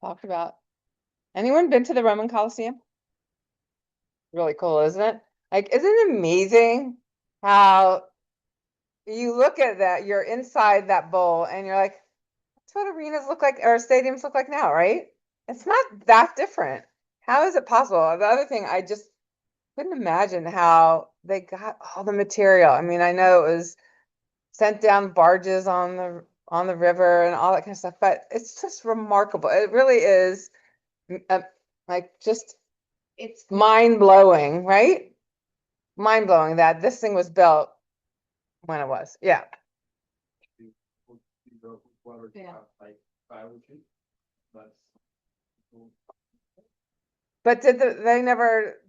talked about. Anyone been to the Roman Colosseum? Really cool, isn't it? Like, isn't it amazing how you look at that, you're inside that bowl and you're like, that's what arenas look like or stadiums look like now, right? It's not that different. How is it possible? The other thing, I just couldn't imagine how they got all the material. I mean, I know it was sent down barges on the river and all that kind of stuff, but it's just remarkable. It really is like just it's mind blowing, right? Mind blowing that this thing was built when it was. Yeah. Yeah. But they never,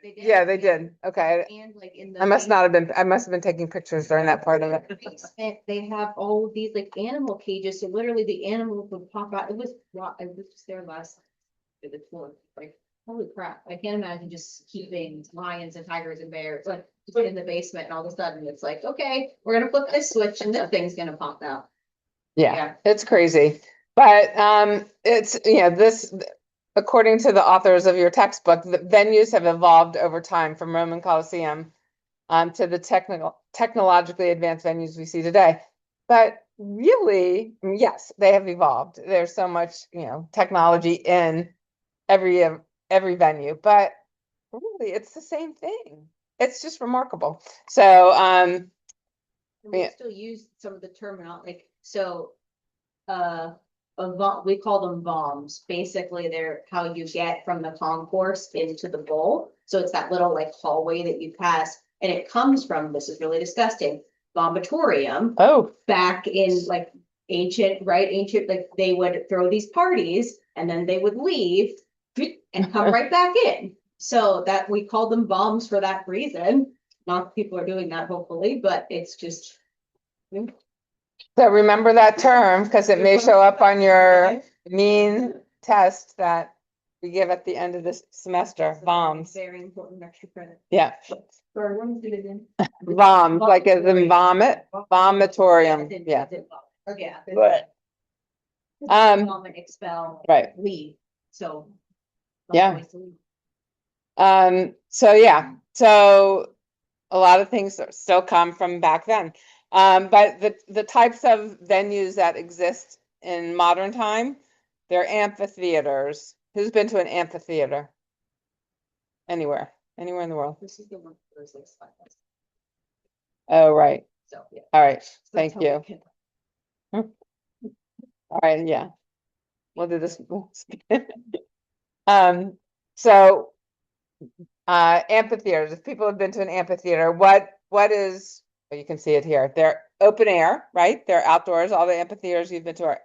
They did. yeah, they did. Okay. And like in I must not have been, I must have been taking pictures during that part of it. They have all of these like animal cages, so literally the animals would pop out. It was just there last the tour. Like, holy crap! I can't imagine just keeping lions and tigers and bears like just in the basement, and all of a sudden it's like, okay, we're gonna flip this switch and that thing's gonna pop out. Yeah, it's crazy. But it's, this, according to the authors of your textbook, the venues have evolved over time from Roman Colosseum to the technologically advanced venues we see today. But really, yes, they have evolved. There's so much, technology in every venue, but really it's the same thing. It's just remarkable. So we still use some of the terminology, like so we call them bombs. Basically, they're how you get from the concourse into the bowl. So it's that little like hallway that you pass, and it comes from, this is really disgusting, bombatorium. Oh, back in like ancient, like they would throw these parties and then they would leave and come right back in. So that we call them bombs for that reason. Not that people are doing that, hopefully, but it's just. So remember that term because it may show up on your mean test that we give at the end of this semester. Bombs. Very important extra credit. Yeah. Sorry, what was it again? Bombs, like as in vomit, vomitorium. Yeah. Okay. But vomit, expel, right. leave. So. Yeah. So yeah. So a lot of things still come from back then. But the types of venues that exist in modern time, they're amphitheaters. Who's been to an amphitheater? Anywhere in the world. This is the one for those like Oh, right. So yeah. All right. Thank you. All right. Yeah. We'll do this. So amphitheaters, if people have been to an amphitheater, what is, well, you can see it here. They're open air, right? They're outdoors. All the amphitheaters you've been to are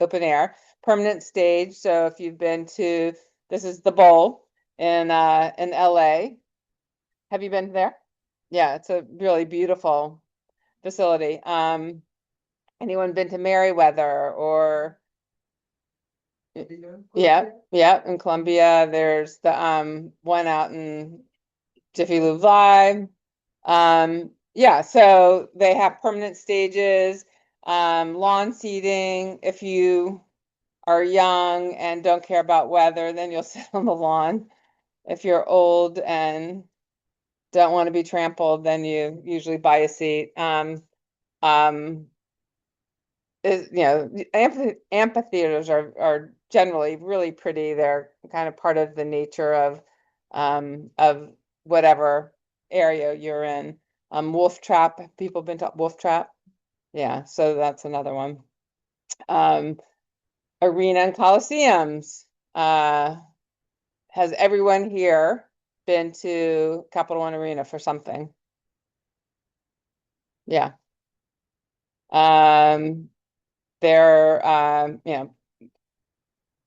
open air. Permanent stage. So if you've been to, this is the Bowl in LA. Have you been there? Yeah, it's a really beautiful facility. Anyone been to Merriweather or yeah, in Columbia. There's the one out in Jiffy Lube Live. Yeah, so they have permanent stages, lawn seating. If you are young and don't care about weather, then you'll sit on the lawn. If you're old and don't want to be trampled, then you usually buy a seat. Amphitheaters are generally really pretty. They're kind of part of the nature of whatever area you're in. Wolf Trap, have people been to Wolf Trap? Yeah, so that's another one. Arena and Coliseums. Has everyone here been to Capital One Arena for something? Yeah. They're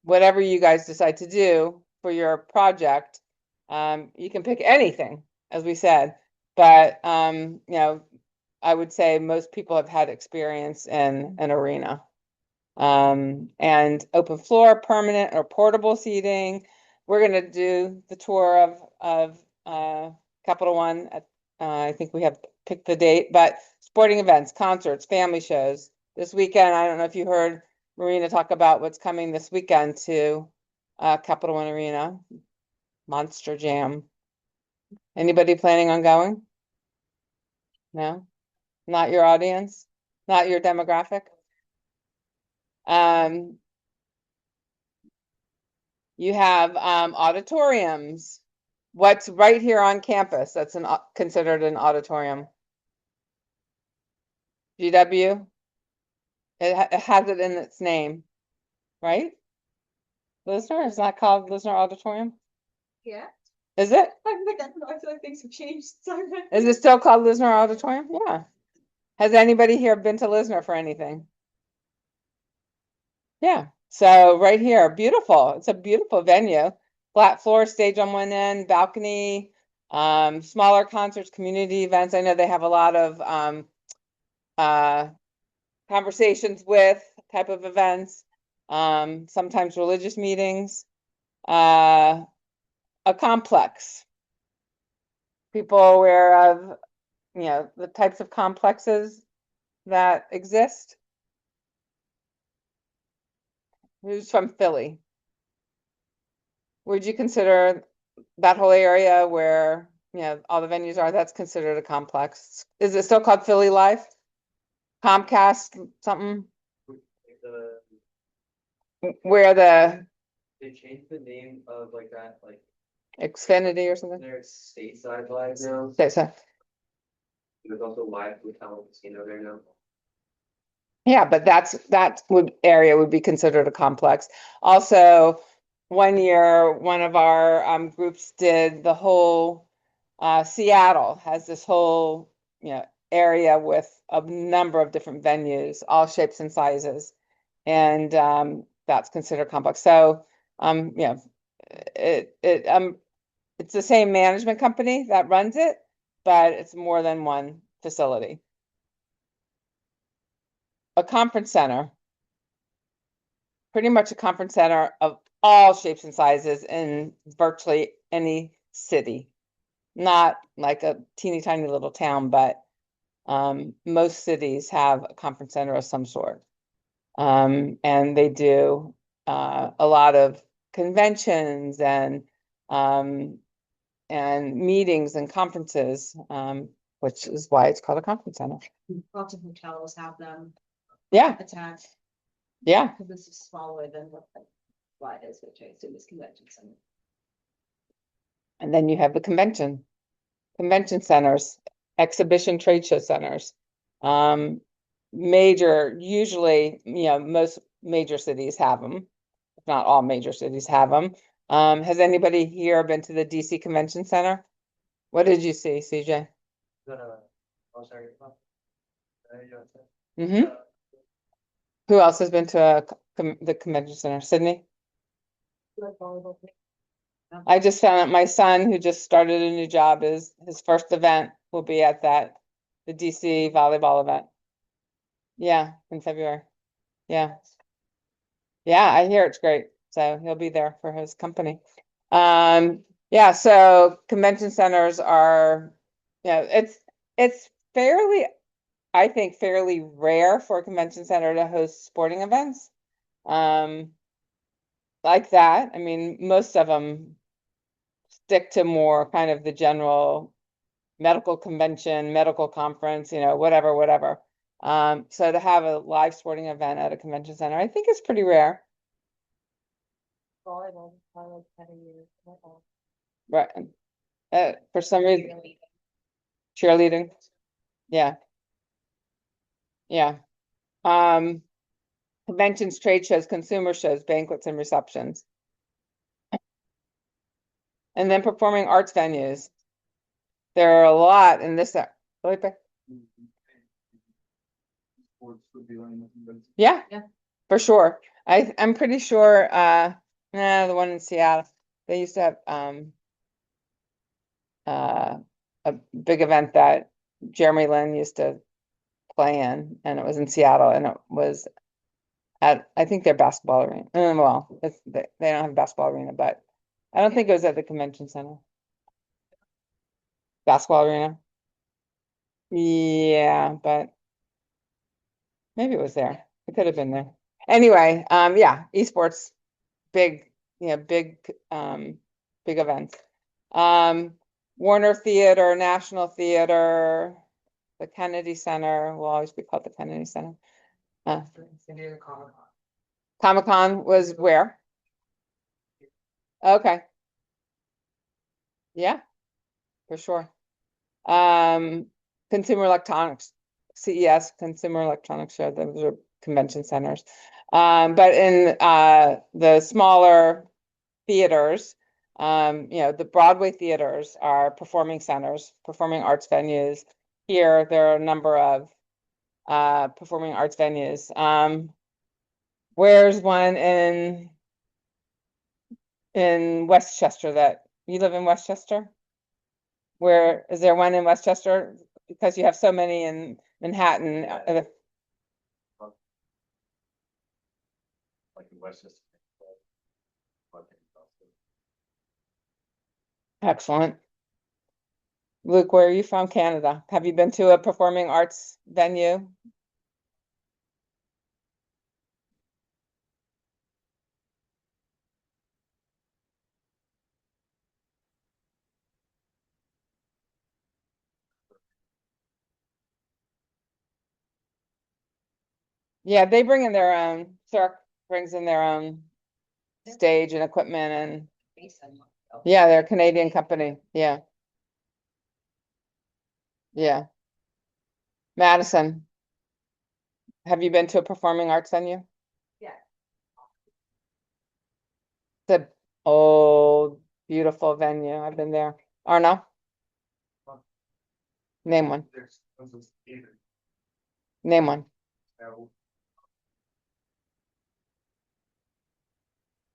whatever you guys decide to do for your project, you can pick anything, as we said, but I would say most people have had experience in an arena. And open floor, permanent or portable seating. We're going to do the tour of Capital One at, I think we have picked the date, but sporting events, concerts, family shows. This weekend, I don't know if you heard, Marina talk about what's coming this weekend to Capital One Arena. Monster Jam. Anybody planning on going? No? Not your audience? Not your demographic? You have auditoriums. What's right here on campus that's considered an auditorium? GW? It has it in its name, right? Lisner? It's not called Lisner Auditorium? Yeah. Is it? I feel like things have changed. Is it still called Lisner Auditorium? Yeah. Has anybody here been to Lisner for anything? Yeah. So right here, beautiful. It's a beautiful venue. Flat floor, stage on one end, balcony, smaller concerts, community events. I know they have a lot of conversations with type of events, sometimes religious meetings, a complex. People aware of, the types of complexes that exist? Who's from Philly? Would you consider that whole area where, all the venues are, that's considered a complex? Is it still called Philly Life? Comcast, something? Where They changed the name of like that, like Xfinity or something? their stateside live now. So, There's also live hotel and casino there now. yeah, but that area would be considered a complex. Also, one year, one of our groups did the whole Seattle has this whole, area with a number of different venues, all shapes and sizes. And that's considered complex. So it's the same management company that runs it, but it's more than one facility. A conference center. Pretty much a conference center of all shapes and sizes in virtually any city. Not like a teeny tiny little town, but most cities have a conference center of some sort. And they do a lot of conventions and meetings and conferences, which is why it's called a conference center. Lots of hotels have them Yeah, attached, yeah. because this is smaller than what the slide is, which I assume is convention center. And then you have the convention centers, exhibition trade show centers. Major, usually, most major cities have them. If not all major cities have them. Has anybody here been to the DC Convention Center? What did you see, CJ? Oh, sorry. Mm-hmm. Who else has been to the convention center? Sydney? I just found out my son, who just started a new job, is his first event will be at the DC volleyball event. Yeah, in February. Yeah. Yeah, I hear it's great. So he'll be there for his company. Yeah, so convention centers are, it's fairly, I think, fairly rare for a convention center to host sporting events. Like that. I mean, most of them stick to more kind of the general medical convention, medical conference, whatever. So to have a live sporting event at a convention center, I think is pretty rare. Volleyball, volleyball, 10 years. Right. For some reason, cheerleading. Yeah. Yeah. Conventions, trade shows, consumer shows, banquets, and receptions. And then performing arts venues. There are a lot in this. Felipe? Sports would be one of them. Yeah. Yeah. For sure. I'm pretty sure the one in Seattle, they used to have a big event that Jeremy Lin used to play in, and it was in Seattle, and it was at, I think, their basketball arena. Well, they don't have a basketball arena, but I don't think it was at the convention center. Basketball arena. Yeah, but maybe it was there. It could have been there. Anyway, yeah, esports, big, big events. Warner Theater, National Theater, the Kennedy Center will always be called the Kennedy Center. Comic-Con was where? Okay. Yeah, for sure. Consumer electronics, CES, Consumer Electronics Show, those are convention centers. But in the smaller theaters, the Broadway theaters are performing centers, performing arts venues. Here, there are a number of performing arts venues. Where's one in Westchester that you live in Westchester? Where is there one in Westchester? Because you have so many in Manhattan. Like in Westchester. Excellent. Luke, where are you from? Canada. Have you been to a performing arts venue? Yeah, they bring in their own, Cirque brings in their own stage and equipment and yeah, they're a Canadian company. Yeah. Yeah. Madison, have you been to a performing arts venue? Yeah. The old, beautiful venue. I've been there. Arno, name one. Name one.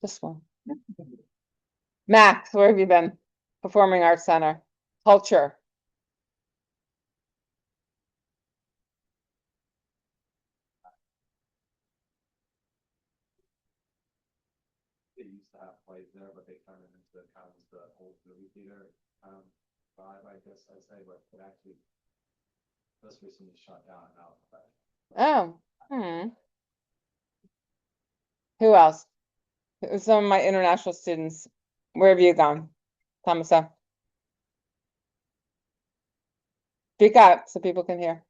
This one. Max, where have you been? Performing Arts Center. Culture. They used to have plays there, but they turned it into kind of the old movie theater vibe, I guess I'd say, but it actually just recently shut down now. Oh, who else? Some of my international students. Where have you gone? Thomason. Speak up so people can hear.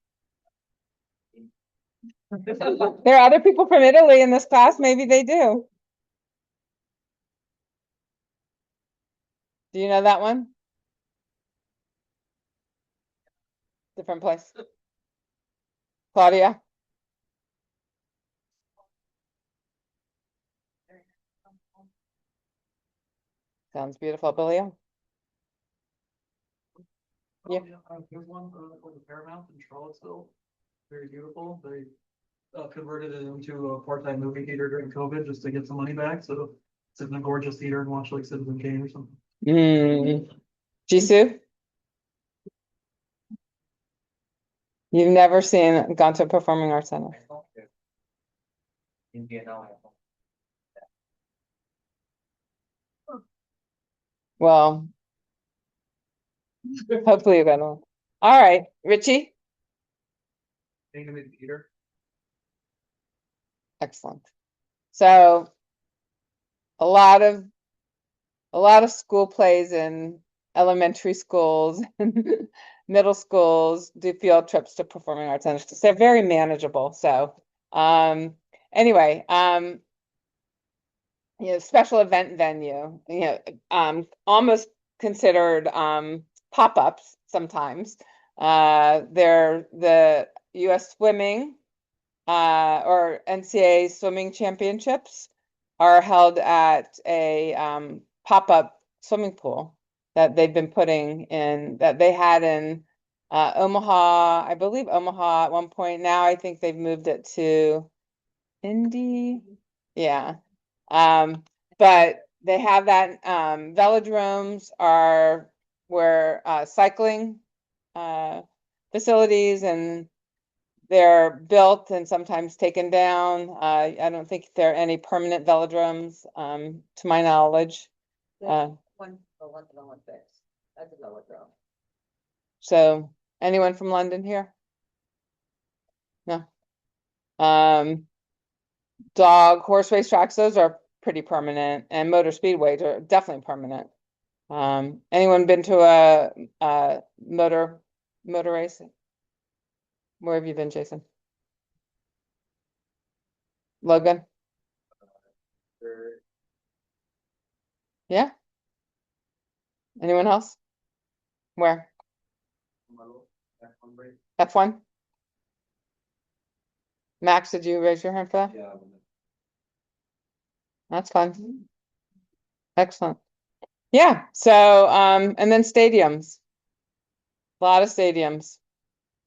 There are other people from Italy in this class. Maybe they do. Do you know that one? Different place. Claudia? Sounds beautiful. Billy? Yeah. There's one for the Paramount in Charlottesville. Very beautiful. They converted it into a part-time movie theater during COVID just to get some money back. So sit in a gorgeous theater and watch like Citizen Kane or something. Jisoo? You've never gone to a performing arts center? Well, hopefully you're gonna. All right, Richie? Animated theater. Excellent. So a lot of school plays in elementary schools and middle schools do field trips to performing arts centers because they're very manageable. So anyway, special event venue, almost considered pop-ups sometimes. They're the US swimming or NCAA swimming championships are held at a pop-up swimming pool that they've been putting in, that they had in Omaha, I believe Omaha at one point. Now I think they've moved it to Indy. Yeah. But they have that velodromes are where cycling facilities, and they're built and sometimes taken down. I don't think there are any permanent velodromes, to my knowledge. One, the one for the Olympics. That's a velodrome. So anyone from London here? No. Dog, horse race tracks, those are pretty permanent, and motor speedways are definitely permanent. Anyone been to a motor race? Where have you been, Jason? Logan? There- Yeah? Anyone else? Where? Model, F1 break. F1? Max, did you raise your hand for that? Yeah. That's fun. Excellent. Yeah, so, and then stadiums. A lot of stadiums.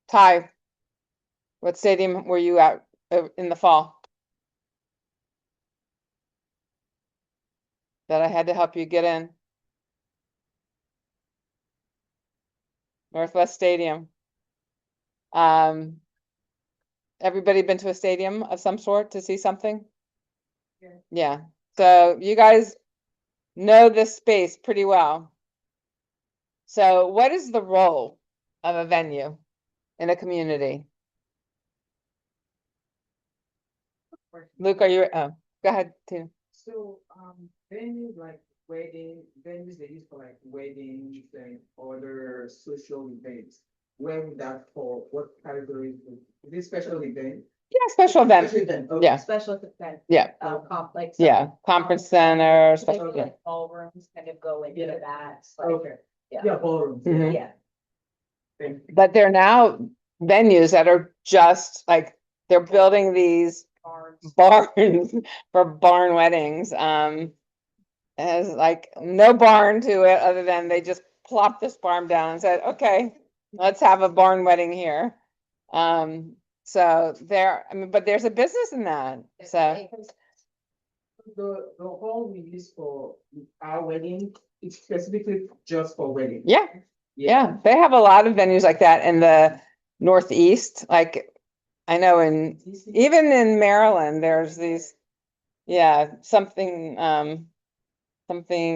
Ty, what stadium were you at in the fall? That I had to help you get in? Northwest Stadium. Everybody been to a stadium of some sort to see something? Yeah, so you guys know this space pretty well. So what is the role of a venue in a community? Luke, are you, oh, go ahead, Tina. So, venues like venues they use for like weddings and other social events. Where would that fall? What category? Is it special event? Yeah, special event. Special event, okay. Yeah, Special event, yeah, like. yeah, conference center, special, yeah. Like ballrooms kind of go into Yeah. that. like, Okay, Yeah. yeah, ballrooms. Mhm. Yeah. Thank you. But they're now venues that are just like, they're building these Barns. barns for barn weddings. Has like no barn to it other than they just plopped this barn down and said, okay, let's have a barn wedding here. So there, I mean, but there's a business in that. So The hall we use for our wedding, it's specifically just for wedding. yeah, yeah, they have a lot of venues like that in the Northeast. Like I know in even in Maryland, there's these, yeah, something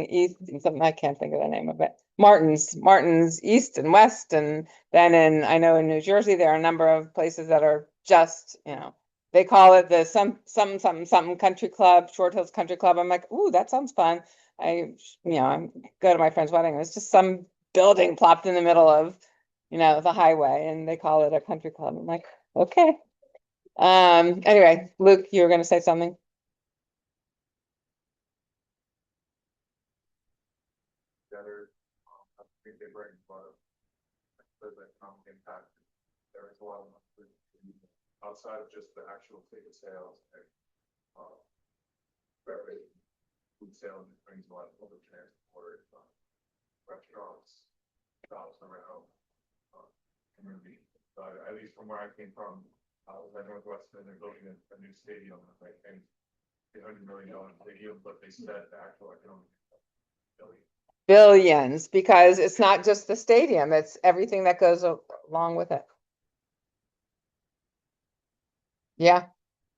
east, something, I can't think of the name of it. Martin's East and West, and then I know in New Jersey, there are a number of places that are just, they call it the something country club, Short Hills Country Club. I'm like, ooh, that sounds fun. I go to my friend's wedding. It's just some building plopped in the middle of, the highway, and they call it a country club. I'm like, okay. Anyway, Luke, you were gonna say something? Together, I think they bring a lot of, there's an economic impact. There is a lot of, outside of just the actual ticket sales, uh, very food sales, it brings a lot of public transport, restaurants, shops around, community. But at least from where I came from, I was at Northwestern, they're building a new stadium, I think, $800 million stadium, but they said the actual economic billion. Billions, because it's not just the stadium, it's everything that goes along with it. Yeah,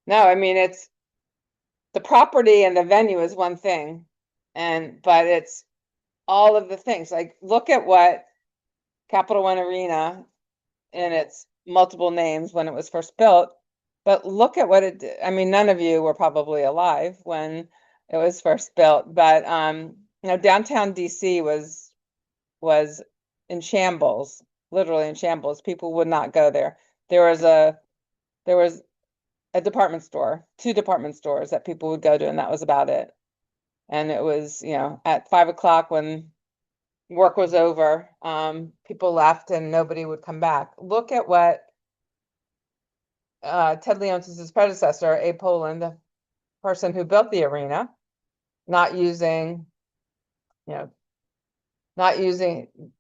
no, I mean, it's the property and the venue is one thing, but it's all of the things. Like, look at what Capital One Arena in its multiple names when it was first built, but look at what it did. I mean, none of you were probably alive when it was first built, but downtown DC was in shambles, literally in shambles. People would not go there. There was a department store, two department stores that people would go to, and that was about it. And it was, at 5 o'clock when work was over, people left and nobody would come back. Look at what Ted Leonsis' predecessor, Abe Poland, the person who built the arena, not using,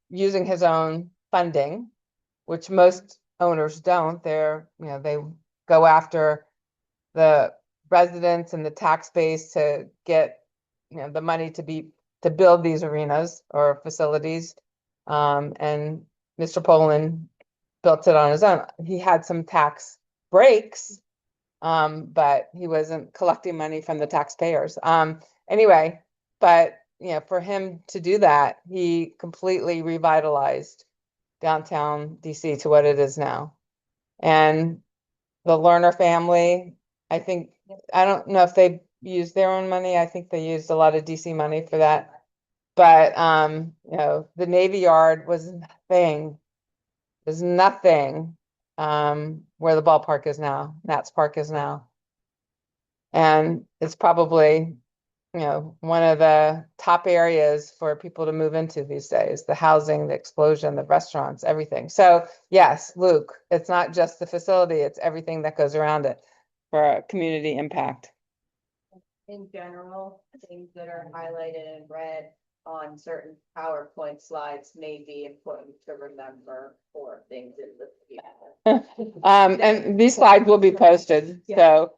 using his own funding, which most owners don't. They go after the residents and the tax base to get, the money to build these arenas or facilities. And Mr. Poland built it on his own. He had some tax breaks, but he wasn't collecting money from the taxpayers. Anyway, but for him to do that, he completely revitalized downtown DC to what it is now. And the Lerner family, I think I don't know if they used their own money. I think they used a lot of DC money for that. But, you know, the Navy Yard was nothing. There's nothing, where the ballpark is now, Nats Park is now. And it's probably, you know, one of the top areas for people to move into these days, the housing, the explosion, the restaurants, everything. So yes, Luke, it's not just the facility, it's everything that goes around it for a community impact. In general, things that are highlighted in red on certain PowerPoint slides may be important to remember for things in the future. And these slides will be posted, so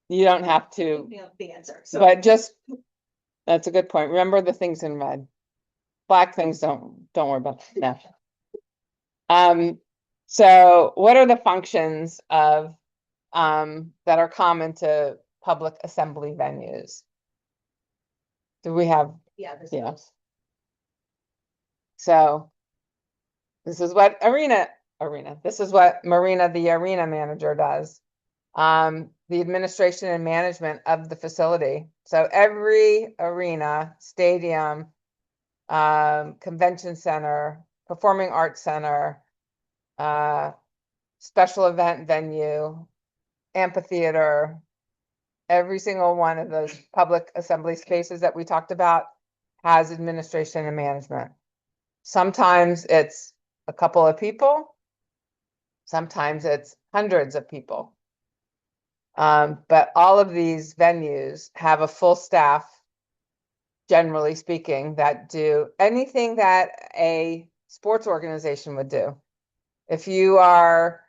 you don't have to, The answer, so. but just, that's a good point. Remember the things in red. Black things don't worry about, no. So what are the functions of, that are common to public assembly venues? Do we have, Yeah, this yeah. is. So this is what this is what Marina, the arena manager, does. The administration and management of the facility. So every arena, stadium, convention center, performing arts center, special event venue, amphitheater, every single one of those public assembly spaces that we talked about has administration and management. Sometimes it's a couple of people. Sometimes it's hundreds of people. But all of these venues have a full staff, generally speaking, that do anything that a sports organization would do. If you are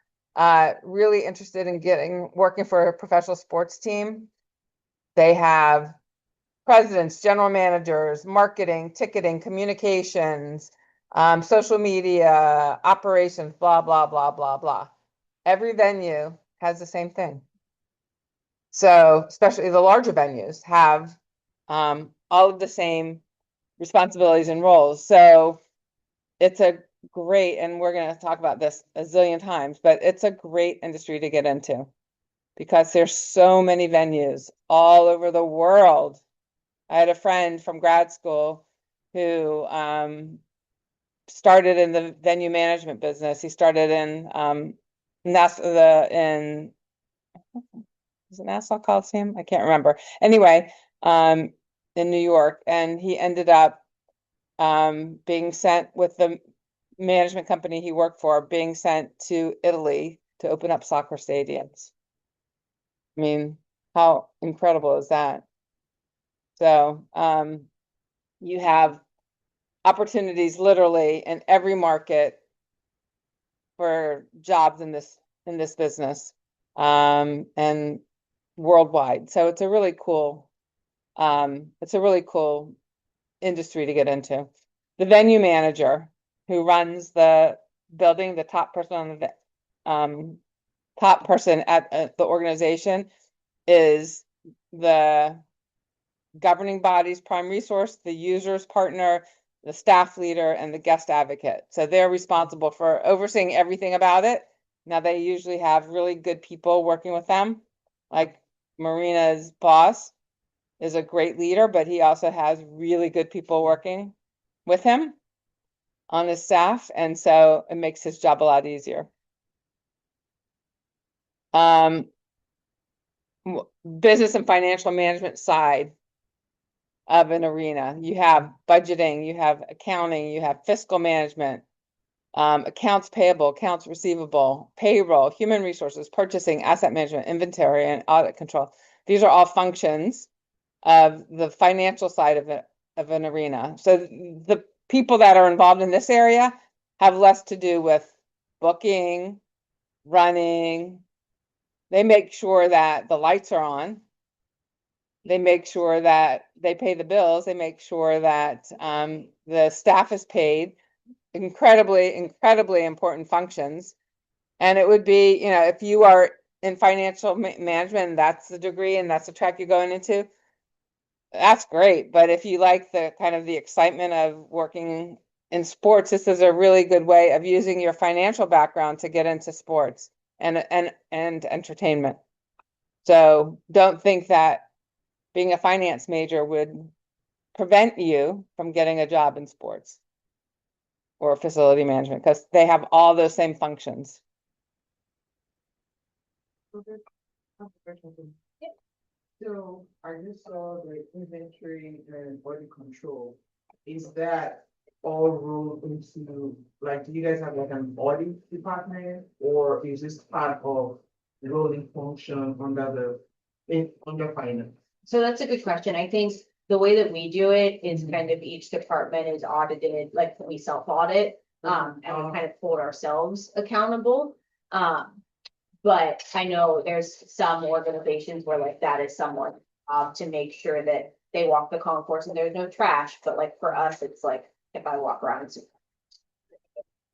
really interested in working for a professional sports team, they have presidents, general managers, marketing, ticketing, communications, social media, operations, blah, blah, blah, blah, blah. Every venue has the same thing. So especially the larger venues have all of the same responsibilities and roles. So it's a great, and we're going to talk about this a zillion times, but it's a great industry to get into because there's so many venues all over the world. I had a friend from grad school who started in the venue management business. He started in was it Nassau Coliseum? I can't remember. Anyway, in New York, and he ended up being sent with the management company he worked for, being sent to Italy to open up soccer stadiums. I mean, how incredible is that? So, you have opportunities literally in every market for jobs in this business, and worldwide. So it's a really cool industry to get into. The venue manager who runs the building, the top person on the top person at the organization is the governing body's prime resource, the user's partner, the staff leader, and the guest advocate. So they're responsible for overseeing everything about it. Now they usually have really good people working with them, like Marina's boss is a great leader, but he also has really good people working with him on his staff, and so it makes his job a lot easier. Business and financial management side of an arena. You have budgeting, you have accounting, you have fiscal management, accounts payable, accounts receivable, payroll, human resources, purchasing, asset management, inventory, and audit control. These are all functions of the financial side of an arena. So the people that are involved in this area have less to do with booking, running. They make sure that the lights are on. They make sure that they pay the bills. They make sure that the staff is paid. Incredibly, incredibly important functions. And it would be, you know, if you are in financial management, and that's the degree and that's the track you're going into, that's great. But if you like the kind of the excitement of working in sports, this is a really good way of using your financial background to get into sports and entertainment. So don't think that being a finance major would prevent you from getting a job in sports or facility management, because they have all those same functions. So I just saw the inventory and body control. Is that all rolled into, like, do you guys have like an audit department? Or is this part of rolling function under under finance? So that's a good question. I think the way that we do it is kind of each department is audited, like we self-audit. And we kind of hold ourselves accountable. But I know there's some organizations where like that is someone to make sure that they walk the concourse and there's no trash, but like for us, it's like if I walk around, it's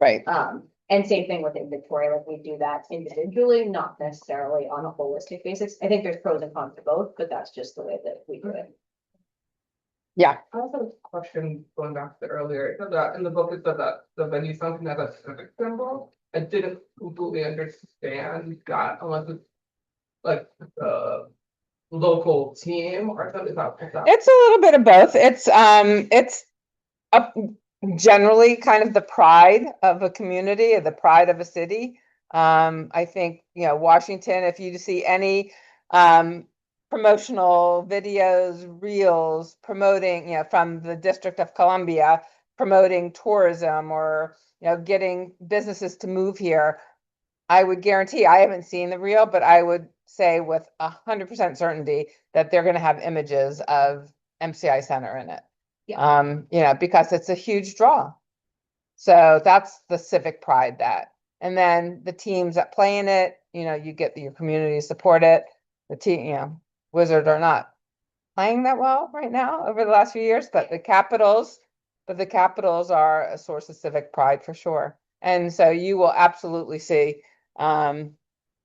Right. and same thing with inventory, like we do that individually, not necessarily on a holistic basis. I think there's pros and cons to both, but that's just the way that we do it. Yeah. I also have a question going back to earlier, it said that in the book, it said that the venue something as a civic symbol. I didn't completely understand that unless it's like the local team or something. It's a little bit of both. It's a, generally kind of the pride of a community, or the pride of a city. I think, Washington, if you see any promotional videos, reels promoting, from the District of Columbia, promoting tourism or, getting businesses to move here, I would guarantee, I haven't seen the reel, but I would say with 100% certainty that they're gonna have images of MCI Center in it. Because it's a huge draw. So that's the civic pride that, and then the teams that play in it, you get your community to support it. The team, Wizards are not playing that well right now over the last few years, but the Capitals are a source of civic pride for sure. And so you will absolutely see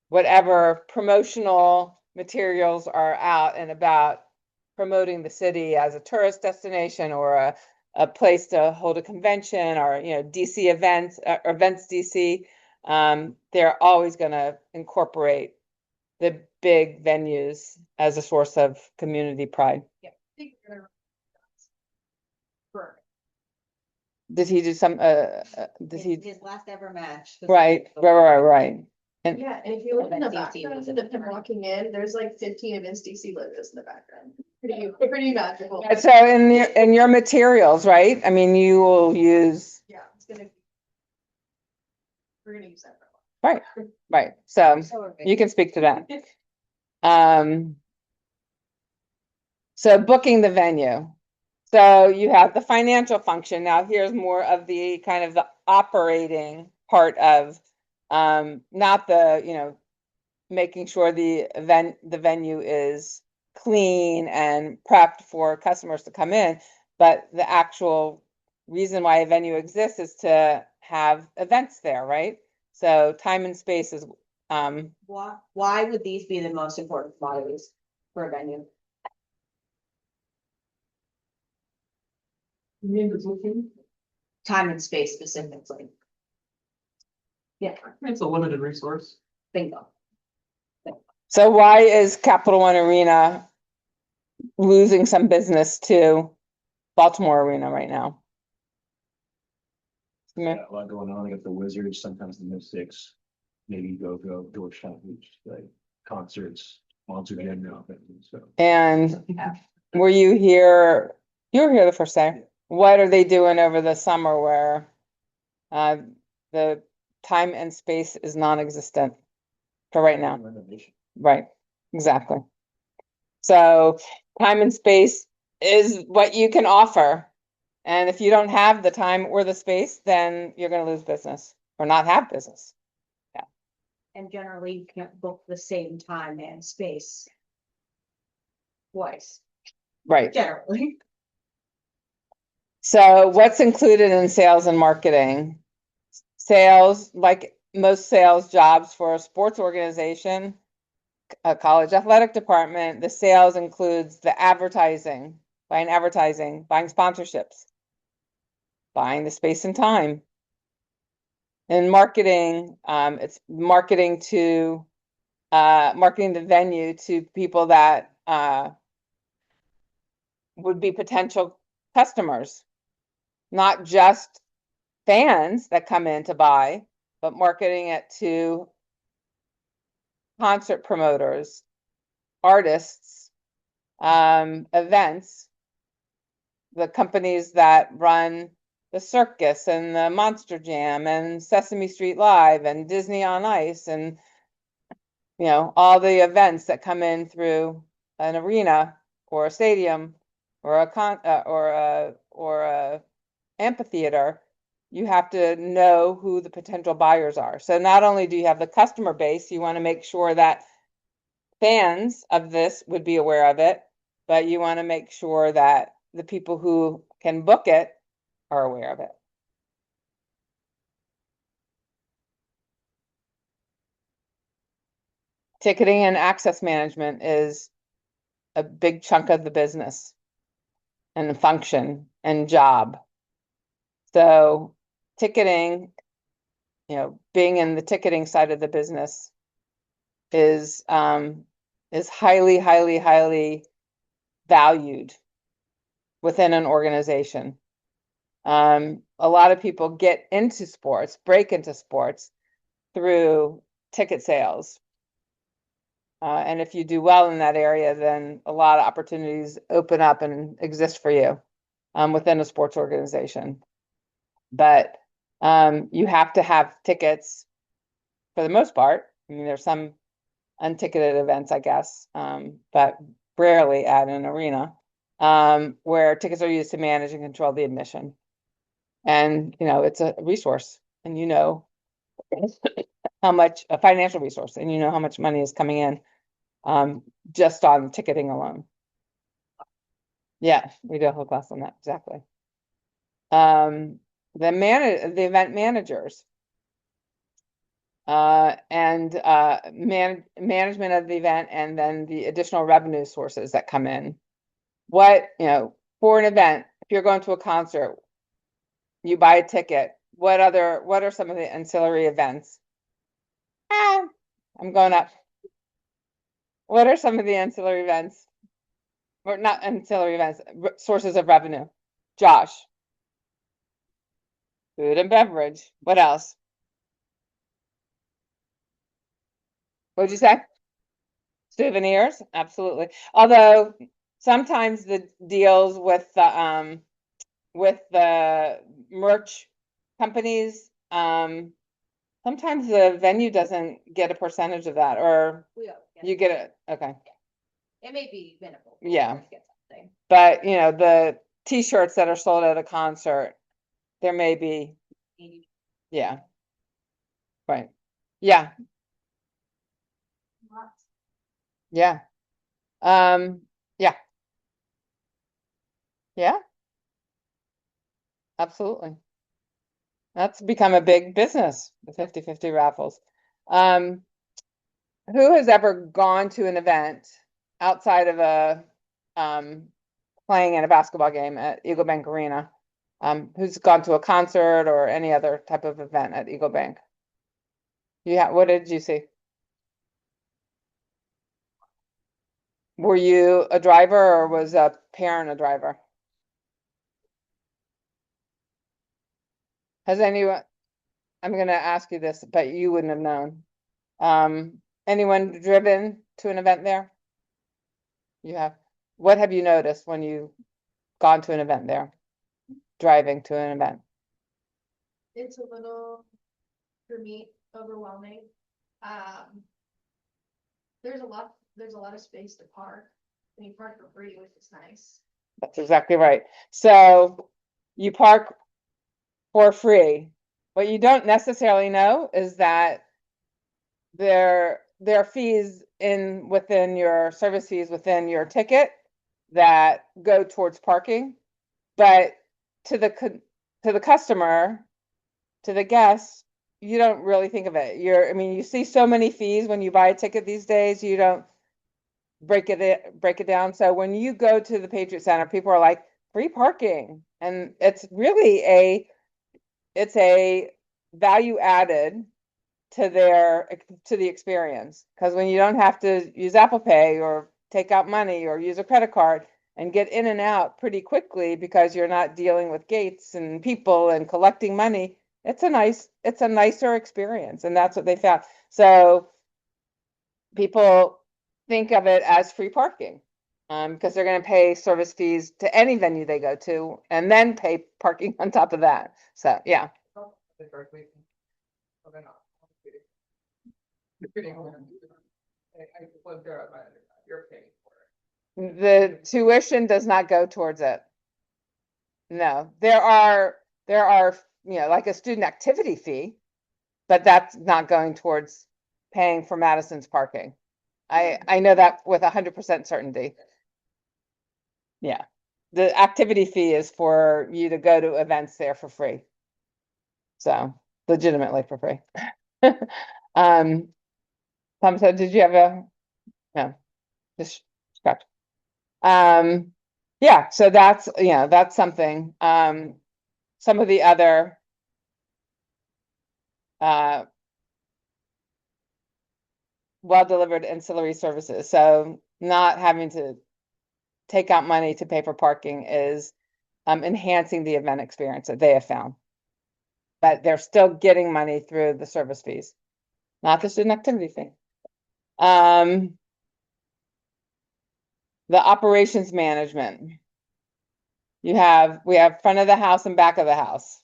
whatever promotional materials are out and about promoting the city as a tourist destination or a place to hold a convention, or DC events, events DC. They're always going to incorporate the big venues as a source of community pride. Did he do some? Did he? His last ever match. Right. And Yeah, and if you look in the Event DC background was of him walking in, there's like 15 events DC logos in the background. Pretty magical. so in your materials, right? I mean, you will use. Yeah, we're gonna use that for a while. Right. So you can speak to that. So booking the venue. So you have the financial function. Now here's more of the kind of the operating part of, not the, making sure the venue is clean and prepped for customers to come in, but the actual reason why a venue exists is to have events there, right? So time and space is, Why would these be the most important commodities for a venue? You mean the booking? Time and space specifically. Yeah, It's a limited resource. bingo. so why is Capital One Arena losing some business to Baltimore Arena right now? Yeah, a lot going on. I got the Wizards, sometimes the Mystics, maybe Georgetown, which like concerts, Monster Jam now. So And were you here? You were here the first day. What are they doing over the summer where the time and space is non-existent for right now? renovation. Right, exactly. So time and space is what you can offer. And if you don't have the time or the space, then you're gonna lose business or not have business. And generally you can't book the same time and space twice, Right. generally. So what's included in sales and marketing? Sales, like most sales jobs for a sports organization, a college athletic department, the sales includes the advertising, buying sponsorships, buying the space and time. In marketing, it's marketing to marketing the venue to people that, would be potential customers, not just fans that come in to buy, but marketing it to concert promoters, artists, events, the companies that run the circus and the Monster Jam and Sesame Street Live and Disney on Ice and, you know, all the events that come in through an arena or a stadium or a amphitheater. You have to know who the potential buyers are. So not only do you have the customer base, you want to make sure that fans of this would be aware of it, but you want to make sure that the people who can book it are aware of it. Ticketing and access management is a big chunk of the business and function and job. So ticketing, you know, being in the ticketing side of the business is highly, highly, highly valued within an organization. A lot of people get into sports, break into sports through ticket sales. And if you do well in that area, then a lot of opportunities open up and exist for you within a sports organization. But you have to have tickets for the most part. I mean, there's some unticketed events, I guess, but rarely at an arena where tickets are used to manage and control the admission. And, you know, it's a resource and you know how much, a financial resource, and you know how much money is coming in just on ticketing alone. Yeah, we do a whole class on that, exactly. The event managers and management of the event, and then the additional revenue sources that come in. What, you know, for an event, if you're going to a concert, you buy a ticket, what are some of the ancillary events? I'm going up. What are some of the ancillary events? Or not ancillary events, sources of revenue? Josh. Food and beverage. What else? What'd you say? Souvenirs, absolutely. Although sometimes the deals with the merch companies, sometimes the venue doesn't get a percentage of that, or We don't get you it. get it. Okay. It may be minimal. Yeah. Get something. But you know, the t-shirts that are sold at a concert, there may be, yeah. Right. Yeah. Yeah. Yeah. Yeah. Absolutely. That's become a big business, the 50/50 raffles. Who has ever gone to an event outside of a playing in a basketball game at Eagle Bank Arena? Who's gone to a concert or any other type of event at Eagle Bank? Yeah, what did you see? Were you a driver or was a parent a driver? Has anyone, I'm gonna ask you this, but you wouldn't have known. Anyone driven to an event there? You have. What have you noticed when you've gone to an event there? Driving to an event? It's a little, for me, overwhelming. There's a lot of space to park. And you park for free, which is nice. That's exactly right. So you park for free. What you don't necessarily know is that there are fees within your service fees within your ticket that go towards parking, but to the customer, to the guest, you don't really think of it. I mean, you see so many fees when you buy a ticket these days, you don't break it down. So when you go to the Patriot Center, people are like, free parking, and it's really it's a value added to the experience. Because when you don't have to use Apple Pay or take out money or use a credit card and get in and out pretty quickly because you're not dealing with gates and people and collecting money, it's a nicer experience, and that's what they found. So people think of it as free parking. Because they're gonna pay service fees to any venue they go to and then pay parking on top of that. So, yeah. Directly. Oh, they're not. I'm kidding. I'm kidding. I was there, you're paying for it. The tuition does not go towards it. No, there are, like a student activity fee, but that's not going towards paying for Madison's parking. I know that with 100% certainty. Yeah, the activity fee is for you to go to events there for free. So legitimately for free. Tom said, did you have no, just scratch. Yeah, so that's something. Some of the other well-delivered ancillary services. So not having to take out money to pay for parking is enhancing the event experience that they have found. But they're still getting money through the service fees, not the student activity fee. The operations management. We have front of the house and back of the house,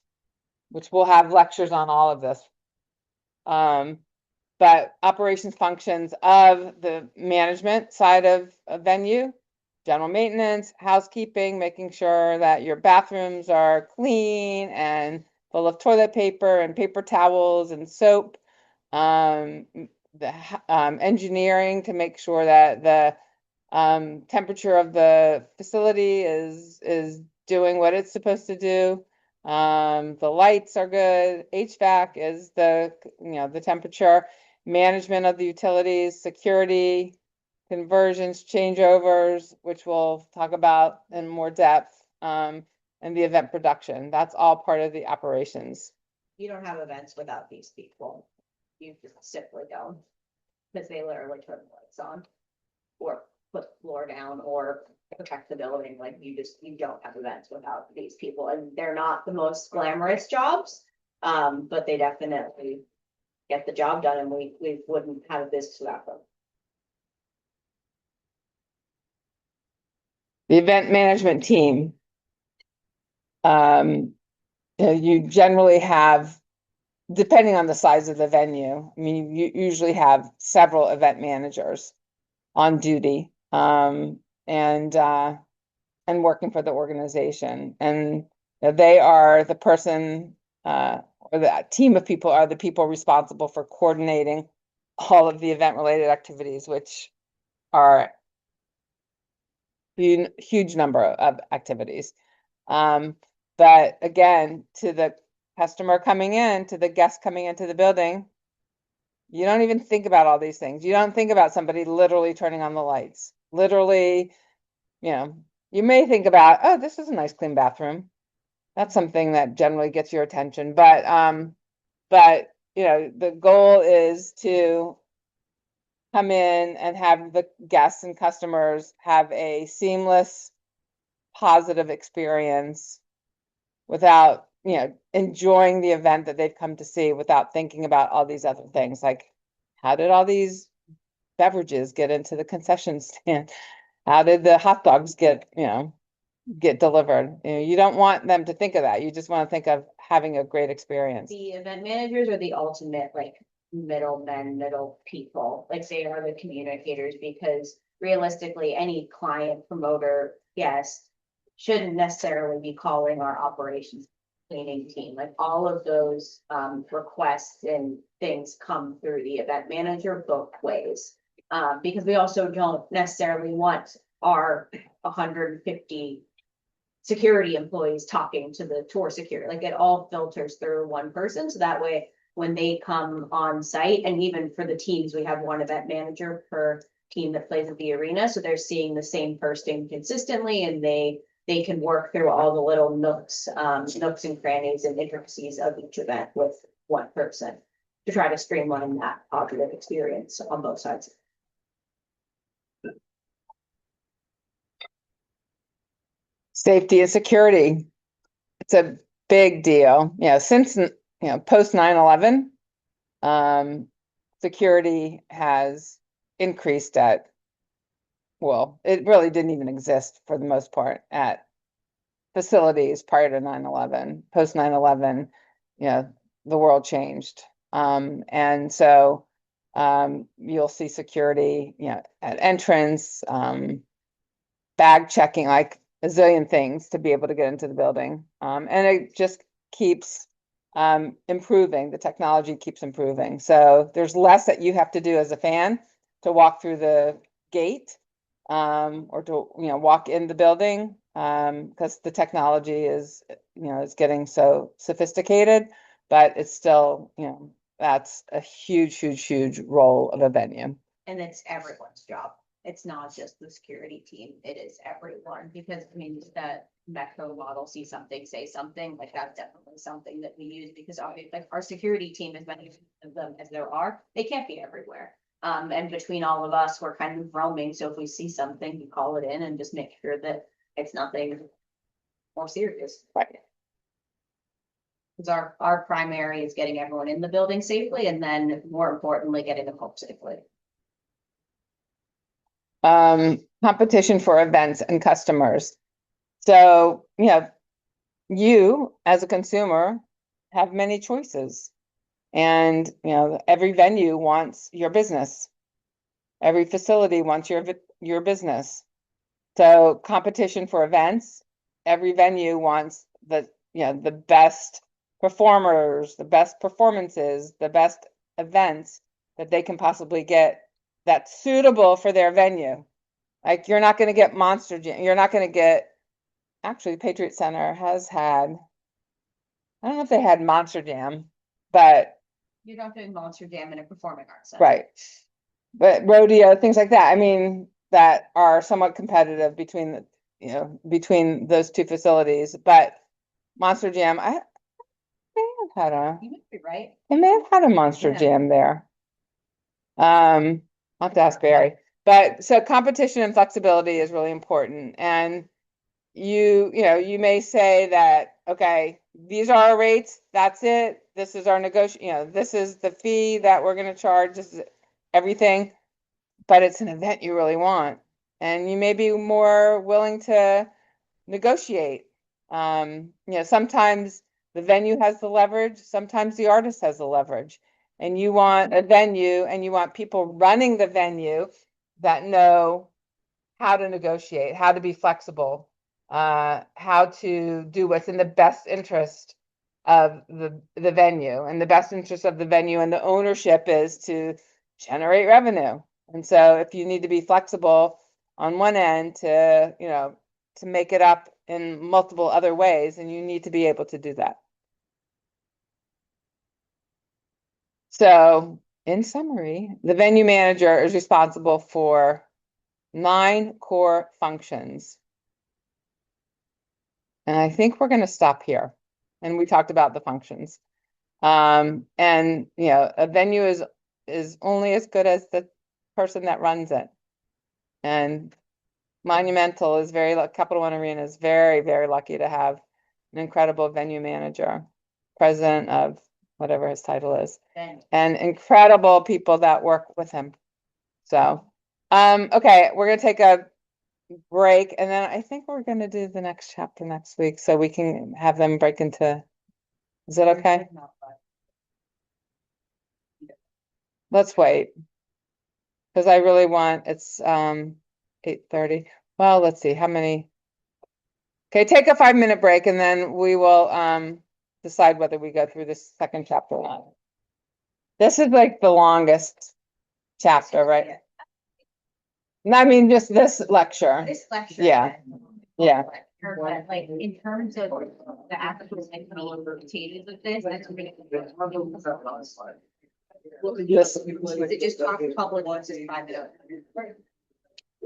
which we'll have lectures on all of this. But operations functions of the management side of a venue, general maintenance, housekeeping, making sure that your bathrooms are clean and full of toilet paper and paper towels and soap. The engineering to make sure that the temperature of the facility is doing what it's supposed to do. The lights are good. HVAC is the temperature. Management of the utilities, security, conversions, changeovers, which we'll talk about in more depth, and the event production. That's all part of the operations. You don't have events without these people. You just simply don't. Because they literally turn the lights on. Or put the floor down or protect the building. Like you don't have events without these people. And they're not the most glamorous jobs. But they definitely get the job done, and we wouldn't have a business without them. The event management team. You generally have, depending on the size of the venue, I mean, you usually have several event managers on duty, and working for the organization. And they are the person, or the team of people are the people responsible for coordinating all of the event related activities, which are huge number of activities. But again, to the customer coming in, to the guest coming into the building, you don't even think about all these things. You don't think about somebody literally turning on the lights. Literally, you may think about, oh, this is a nice clean bathroom. That's something that generally gets your attention. But the goal is to come in and have the guests and customers have a seamless, positive experience without, enjoying the event that they've come to see without thinking about all these other things. Like, how did all these beverages get into the concession stand? How did the hot dogs get delivered? You don't want them to think of that. You just want to think of having a great experience. The event managers are the ultimate middle people. Like they are the communicators, because realistically, any client, promoter, guest shouldn't necessarily be calling our operations cleaning team. Like all of those requests and things come through the event manager both ways. Because we also don't necessarily want our 150 security employees talking to the tour security. Like it all filters through one person. So that way, when they come on site, and even for the teams, we have one event manager per team that plays at the arena. So they're seeing the same person consistently, and they can work through all the little nooks and crannies and intricacies of each event with one person. to try to streamline that positive experience on both sides. Safety and security. It's a big deal, since, post 9/11. Security has increased well, it really didn't even exist for the most part at facilities prior to 9/11. Post 9/11, the world changed. And so, you'll see security, at entrance, bag checking, like a zillion things to be able to get into the building. And it just keeps improving. The technology keeps improving. So there's less that you have to do as a fan to walk through the gate, or to, walk in the building, because the technology is getting so sophisticated, but it's still, that's a huge role of a venue. And it's everyone's job. It's not just the security team, it is everyone, because I mean, that Metro model, see something, say something, like that's definitely something that we use, because obviously, like, our security team, as many of them as there are, they can't be everywhere. And between all of us, we're kind of roaming, so if we see something, we call it in and just make sure that it's nothing more serious. Right. Because our primary is getting everyone in the building safely, and then more importantly, getting them home safely. Competition for events and customers. So, you as a consumer have many choices, and, every venue wants your business. Every facility wants your business. So competition for events, every venue wants the best performers, the best performances, the best events that they can possibly get that's suitable for their venue. Like, you're not going to get Monster Jam. You're not going to get, actually, Patriot Center has had, I don't know if they had Monster Jam, but You're not doing Monster Jam in a performing arts center. right. But rodeo, things like that, I mean, that are somewhat competitive between between those two facilities. But Monster Jam, they may have had You might be right. they may have had a Monster Yeah. Jam there. I'll have to ask Barry. But so competition and flexibility is really important. And you may say that, okay, these are our rates, that's it. This is our this is the fee that we're going to charge. This is everything, but it's an event you really want. And you may be more willing to negotiate. Sometimes the venue has the leverage, sometimes the artist has the leverage. And you want a venue and you want people running the venue that know how to negotiate, how to be flexible, how to do what's in the best interest of the venue. And the best interest of the venue and the ownership is to generate revenue. And so if you need to be flexible on one end to, to make it up in multiple other ways, and you need to be able to do that. So in summary, the venue manager is responsible for 9 core functions. And I think we're going to stop here. And we talked about the functions. And, a venue is only as good as the person that runs it. And Monumental is Capital One Arena is very, very lucky to have an incredible venue manager, president of whatever his title is, and incredible people that work with him. So, okay, we're going to take a break, and then I think we're going to do the next chapter next week, so we can have them break into, is that okay? Let's wait. Because I really want, it's 8:30. Well, let's see how many. Okay, take a 5-minute break, and then we will decide whether we go through this second chapter or not. This is like the longest chapter, right? No, I mean, just this lecture. This lecture. Yeah. Yeah. But like, in terms of the actual like rotated with this, that's really. Yes. It just talk public once it's private.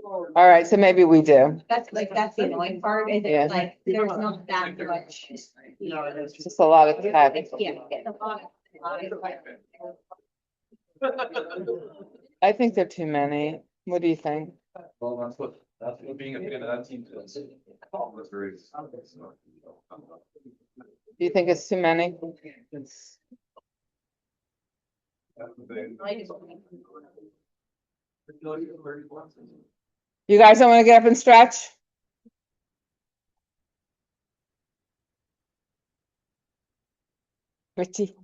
All right, so maybe we do. That's the annoying part, is Yeah. it's like, there's not that much. It's just a lot of text. Yeah, get a lot of, like, I think they're too many. What do you think? Well, that's what being a fan of that team does. That's very. Do you think it's too many? You guys don't want to get up and stretch? Richie?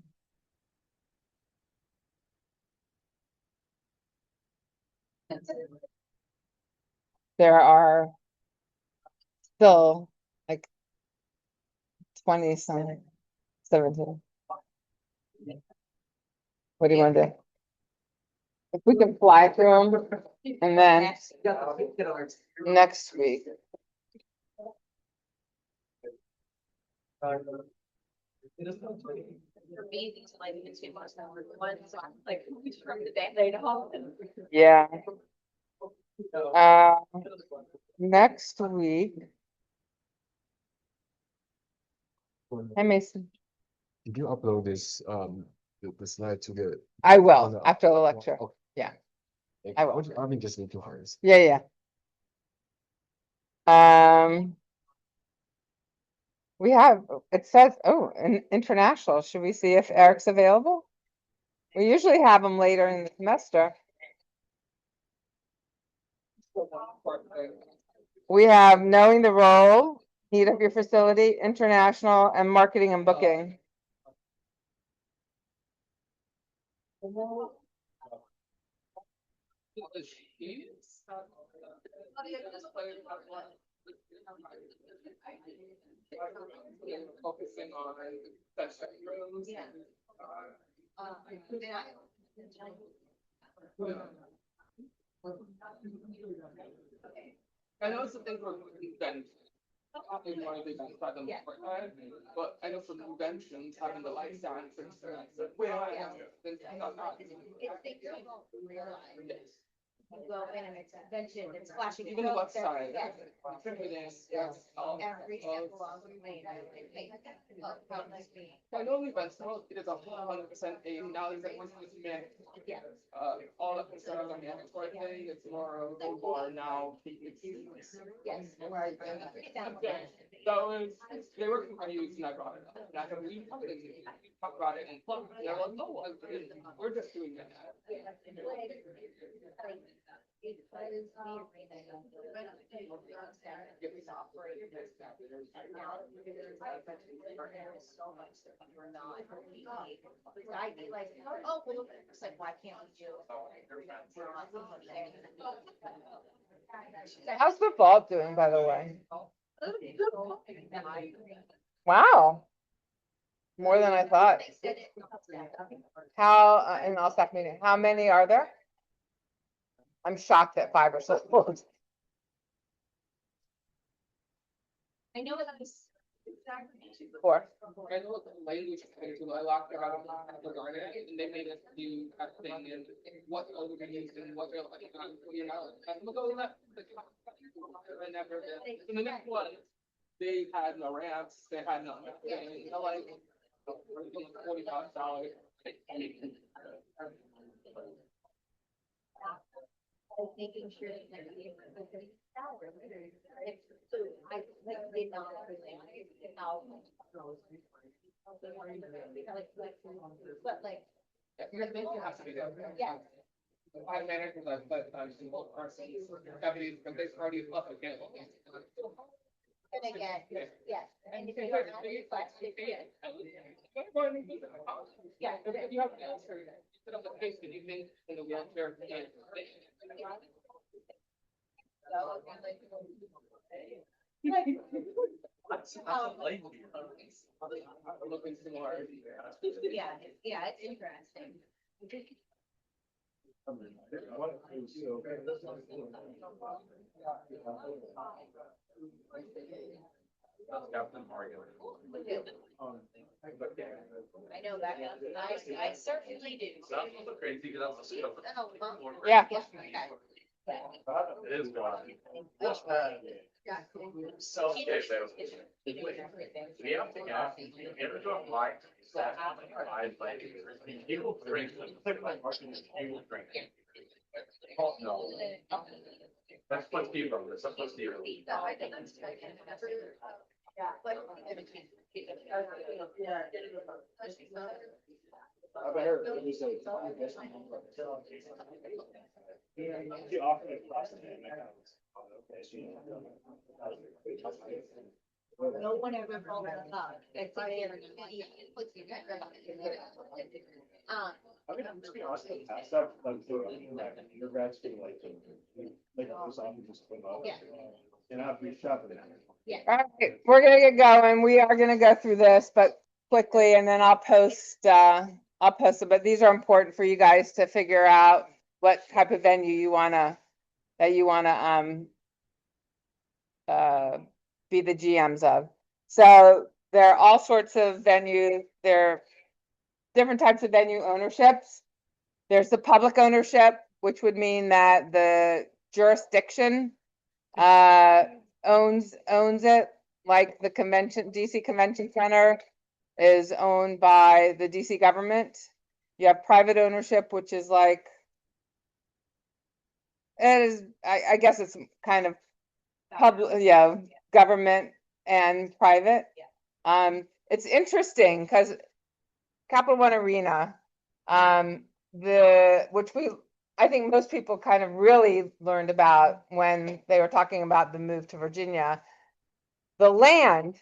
There are still like 20 some, 17. What do you want to do? If we can fly through them and then next week. Amazing to like even 2 months now, one song, like from the Band-Aid off and. Yeah. Next week. Hey Mason, Did you upload this, the slide to the? I on will the- after the lecture. Okay. Yeah. Like, I will. what, I mean, just need to hires. Yeah, yeah. We have, it says, oh, an international. Should we see if Eric's available? We usually have them later in the semester. We have knowing the role, need of your facility, international, and marketing and booking. Focusing on session rooms. Yeah. I know some things were conventions. Obviously, one of the best by them, Yeah. but I know some conventions having the lights down, for instance. Well, Yeah. then not. It's things you don't realize. You go in and it's a convention, it's flashing. Even the code, website. Yes. Yes. Every step along the way. How nice be. I know the events, well, it is 100% a, now there's like one thing man. Yeah. All up and started on the mandatory thing, it's more of a bar now. Yes. So it was, they were confused and I brought it up. And I said, we probably didn't talk about it and they're like, no, we're just doing that. I'd be like, oh, well, it's like, why can't we do? How's the vault doing, by the way? Wow. More than I thought. How, in all staff meeting, how many are there? I'm shocked that 5 are so full. I know that this. 4. I know the language I locked out of regarding it, and they made us do that thing and what other used and what they're like, you're not. And we'll go that. I never did. And the next one, they had no ramps, they had no, you know, like, $45. Making sure that they're being. I did not really, how. But like. You have to be there. Yeah. I managed with but single person, deputies, but they already up again. And again, yes, and if you're not request, yeah. Yeah. If you have an answer, you sit up the case, and you think in the wheelchair. Looking similar. Yeah, it's interesting. Captain Mario. I know that, I certainly do. That's crazy, because that's. Yeah. It is gone. So. Yeah, I'm thinking, you ever do a blind? People drink. People drink. No. That's what Steve wrote, that's what Steve wrote. No one ever brought it up. It's like, I mean, I'm just being honest, with you, that stuff, like, your grads feel like this often just come up. Yeah. And I've been shopping. All right, we're gonna get going. We are gonna go through this, but quickly, and then I'll post it, but these are important for you guys to figure out what type of venue you wanna, be the GMs of. So there are all sorts of venues, there are different types of venue ownerships. There's the public ownership, which would mean that the jurisdiction owns it, like the DC Convention Center is owned by the DC government. You have private ownership, which is like, it is, I guess it's kind of public, yeah, government and private. It's interesting because Capital One Arena, I think most people kind of really learned about when they were talking about the move to Virginia. The land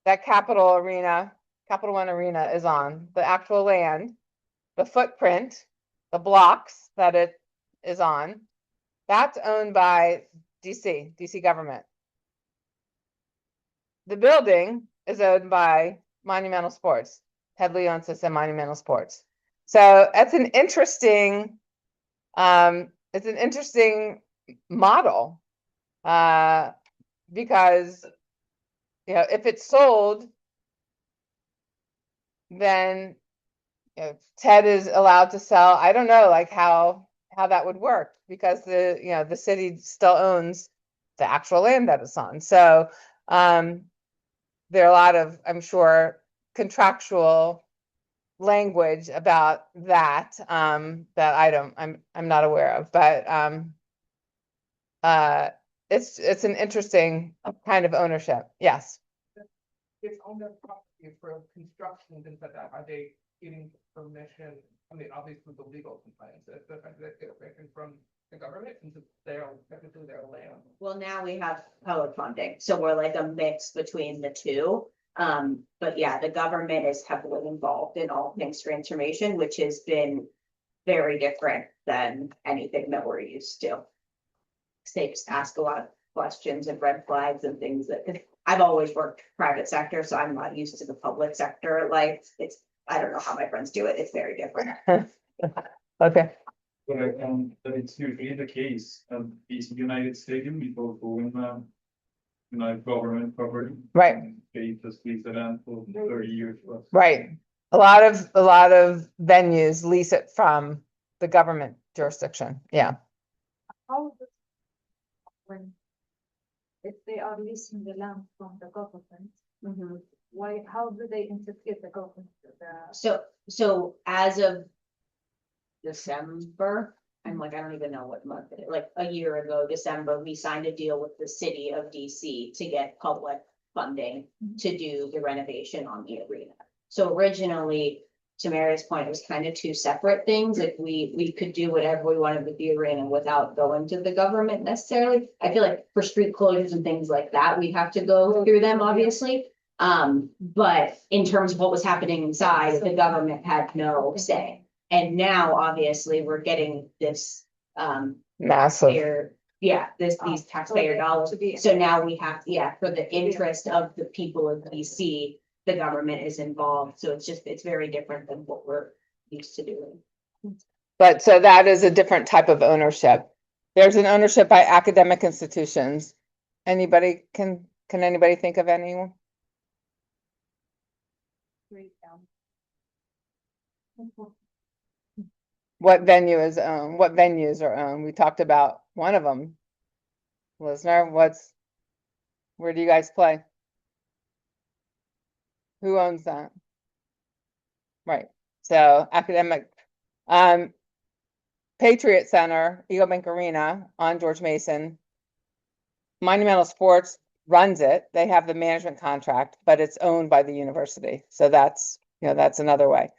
that Capital One Arena is on, the actual land, the footprint, the blocks that it is on, that's owned by DC government. The building is owned by Monumental Sports. Headley owns this in Monumental Sports. So that's an interesting, it's an interesting model, because, you know, if it's sold, then, you know, Ted is allowed to sell. I don't know, like how that would work, because the city still owns the actual land that it's on. So, there are a lot of, I'm sure, contractual language about that, that I'm not aware of, but it's an interesting kind of ownership. Yes. It's on their property for construction and things like that, are they getting permission? I mean, obviously the legal compliance, if they get permission from the government, since it's technically their land. well, now we have public funding, so we're like a mix between the two. But yeah, the government is heavily involved in all things transformation, which has been very different than anything that we're used to. They just ask a lot of questions and red flags and things that, 'cause I've always worked private sector, so I'm not used to the public sector. Like, I don't know how my friends do it. It's very different. Okay. But it's usually the case, these United Stadium, people go in, government property. Right. And they just lease it out for 30 years plus. Right. A lot of venues lease it from the government jurisdiction. Yeah. How does when if they are leasing the land from the government, why, how do they interfere the government? So as of December, I'm like, I don't even know what month it is, like a year ago, December, we signed a deal with the city of DC to get public funding to do the renovation on the arena. So originally, to Mary's point, it was kind of two separate things. If we could do whatever we wanted with the arena without going to the government necessarily. I feel like for street closures and things like that, we have to go through them, obviously. But in terms of what was happening inside, the government had no say. And now, obviously, we're getting this Massive. these taxpayer dollars. So now we have, for the interest of the people of DC, the government is involved. So it's very different than what we're used to doing. But so that is a different type of ownership. There's an ownership by academic institutions. Anybody can anybody think of anyone? What venue is owned? What venues are owned? We talked about one of them. Listener, where do you guys play? Who owns that? Right, so academic, Patriot Center, Eagle Bank Arena on George Mason. Monumental Sports runs it. They have the management contract, but it's owned by the university. So that's, that's another way.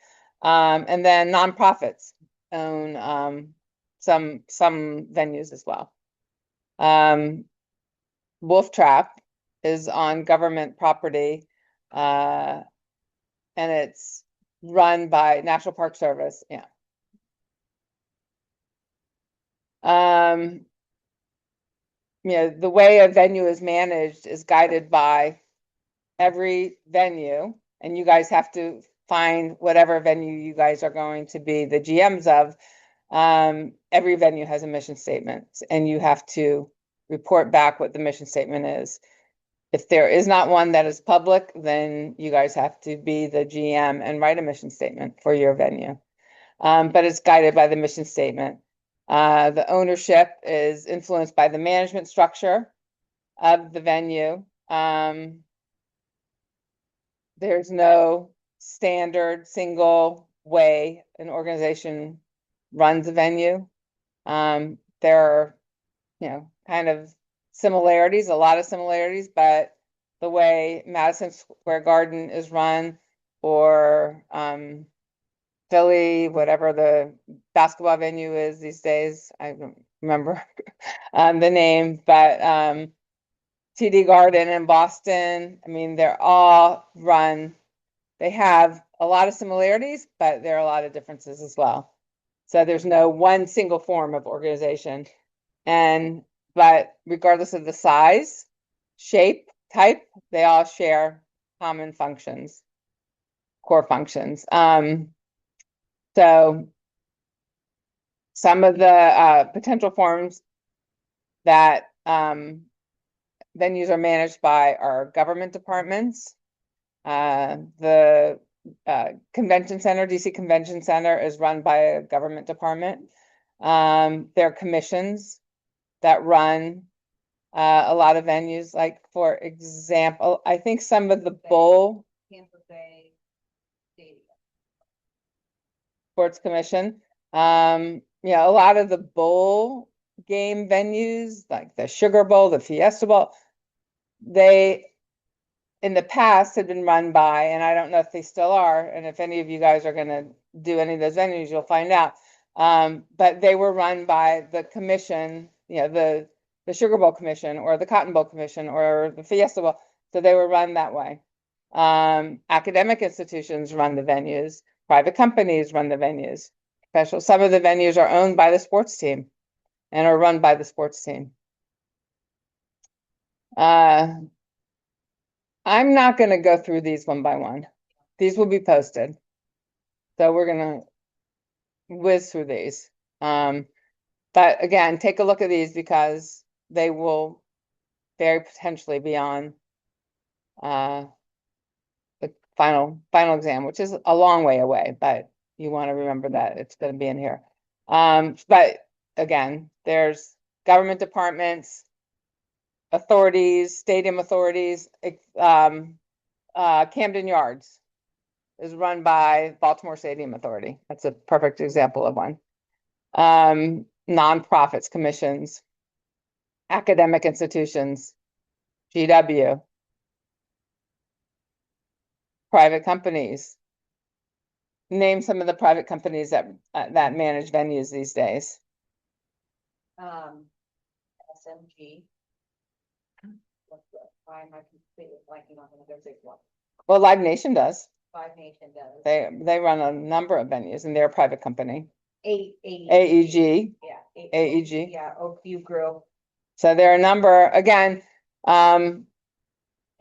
And then nonprofits own some venues as well. Wolf Trap is on government property, and it's run by National Park Service. Yeah. The way a venue is managed is guided by every venue, and you guys have to find whatever venue you guys are going to be the GMs of. Every venue has a mission statement, and you have to report back what the mission statement is. If there is not one that is public, then you guys have to be the GM and write a mission statement for your venue. But it's guided by the mission statement. The ownership is influenced by the management structure of the venue. There's no standard single way an organization runs a venue. There are, kind of similarities, a lot of similarities, but the way Madison Square Garden is run, or Philly, whatever the basketball venue is these days, I don't remember the name, but TD Garden in Boston, I mean, they're all run. They have a lot of similarities, but there are a lot of differences as well. So there's no one single form of organization. But regardless of the size, shape, type, they all share common functions, core functions. So some of the potential forms that venues are managed by are government departments. The convention center, DC Convention Center, is run by a government department. There are commissions that run a lot of venues. Like, for example, I think some of the bowl Tampa Bay Stadium. Sports Commission, a lot of the bowl game venues, like the Sugar Bowl, the Fiesta Bowl, they in the past had been run by, and I don't know if they still are, and if any of you guys are going to do any of those venues, you'll find out. But they were run by the commission, the Sugar Bowl Commission, or the Cotton Bowl Commission, or the Fiesta Bowl. So they were run that way. Academic institutions run the venues. Private companies run the venues. Some of the venues are owned by the sports team and are run by the sports team. I'm not going to go through these one by one. These will be posted. So we're going to whiz through these. But again, take a look at these because they will very potentially be on the final exam, which is a long way away, but you want to remember that it's going to be in here. But again, there's government departments, authorities, stadium authorities. Camden Yards is run by Baltimore Stadium Authority. That's a perfect example of one. Nonprofits, commissions, academic institutions, GW, private companies. Name some of the private companies that manage venues these days. SMG. Why am I completely blanking on another big one? Well, Live Nation does. Live Nation does. They run a number of venues, and they're a private company. AEG. Yeah, AEG. Yeah, Oakview Grill. So there are a number, again, and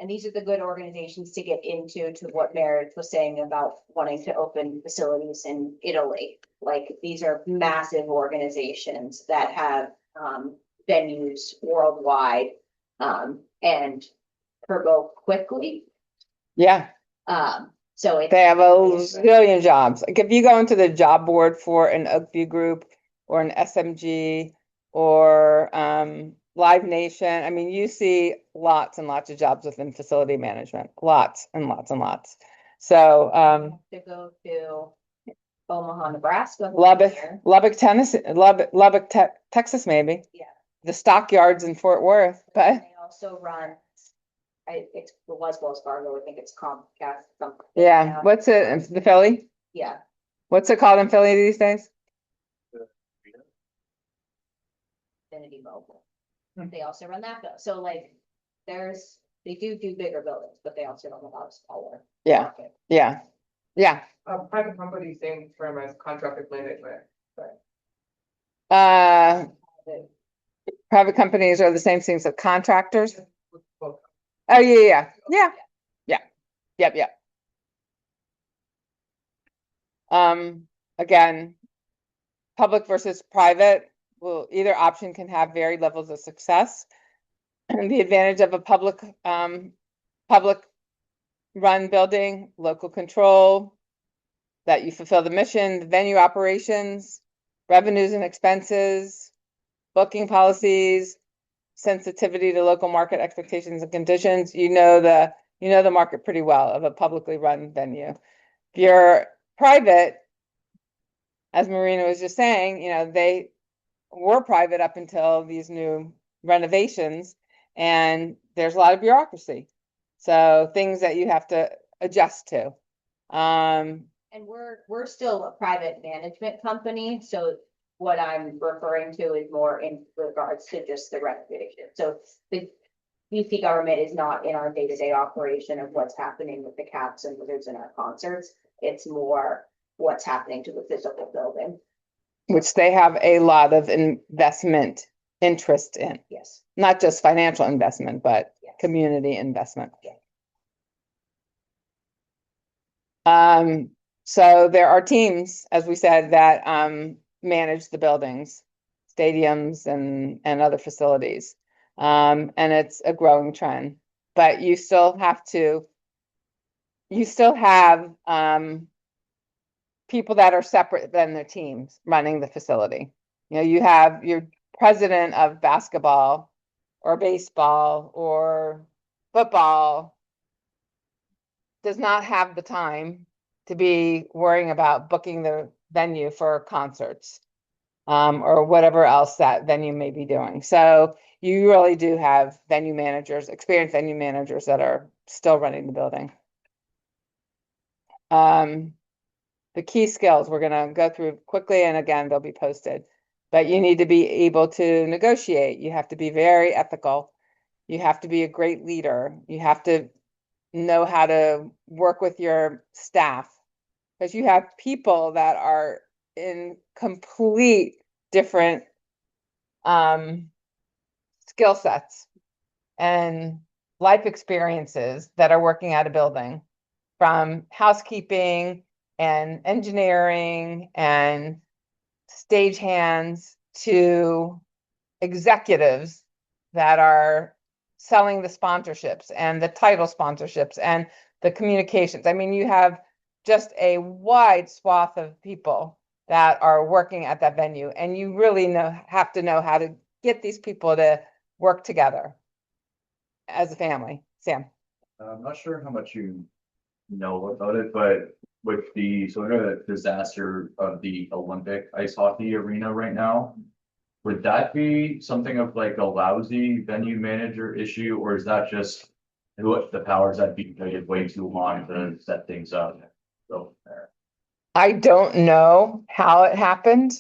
these are the good organizations to get into, to what Meredith was saying about wanting to open facilities in Italy. Like, these are massive organizations that have venues worldwide, and turbo quickly. Yeah. So they have a zillion jobs. Like, if you go into the job board for an Oakview Group or an SMG or Live Nation. I mean, you see lots and lots of jobs within facility management, lots and lots and lots. So To go to Omaha, Nebraska. Lubbock, here. Lubbock, Tennessee, Texas, maybe. Yeah. The stockyards in Fort Worth, but They also run, it was Wells Fargo, I think it's Comcast, something. yeah, what's it, the Philly? Yeah, What's it called in Philly these days? Infinity Mobile. They also run that, so like, they do bigger buildings, but they also run a lot of smaller. Yeah, market. yeah, yeah. Private company, same term as contracted management. Uh, private companies are the same things as contractors. Well, Oh, yeah. Yep. Again, public versus private, well, either option can have varied levels of success. And the advantage of a public run building, local control, that you fulfill the mission, the venue operations, revenues and expenses, booking policies, sensitivity to local market expectations and conditions. You know the market pretty well of a publicly run venue. If you're private, as Marina was just saying, they were private up until these new renovations, and there's a lot of bureaucracy. So things that you have to adjust to. And we're still a private management company, so what I'm referring to is more in regards to just the renovation. So the BC government is not in our day-to-day operation of what's happening with the caps and wizards in our concerts. It's more what's happening to the physical building. Which they have a lot of investment interest in, Yes. not just financial investment, but Yes. community investment. Yeah. So there are teams, as we said, that manage the buildings, stadiums and other facilities. And it's a growing trend, but you still have people that are separate than their teams running the facility. You have your president of basketball or baseball or football does not have the time to be worrying about booking the venue for concerts, or whatever else that venue may be doing. So you really do have venue managers, experienced venue managers that are still running the building. The key skills we're going to go through quickly, and again, they'll be posted. But you need to be able to negotiate. You have to be very ethical. You have to be a great leader. You have to know how to work with your staff, because you have people that are in complete different skill sets and life experiences that are working at a building, from housekeeping and engineering and stagehands to executives that are selling the sponsorships and the title sponsorships and the communications. I mean, you have just a wide swath of people that are working at that venue, and you really have to know how to get these people to work together as a family. Sam. I'm not sure how much you know about it, but with the sort of disaster of the Olympic ice hockey arena right now, would that be something of like a lousy venue manager issue, or is that just what the powers that be waited way too long to set things up? So there. I don't know how it happened.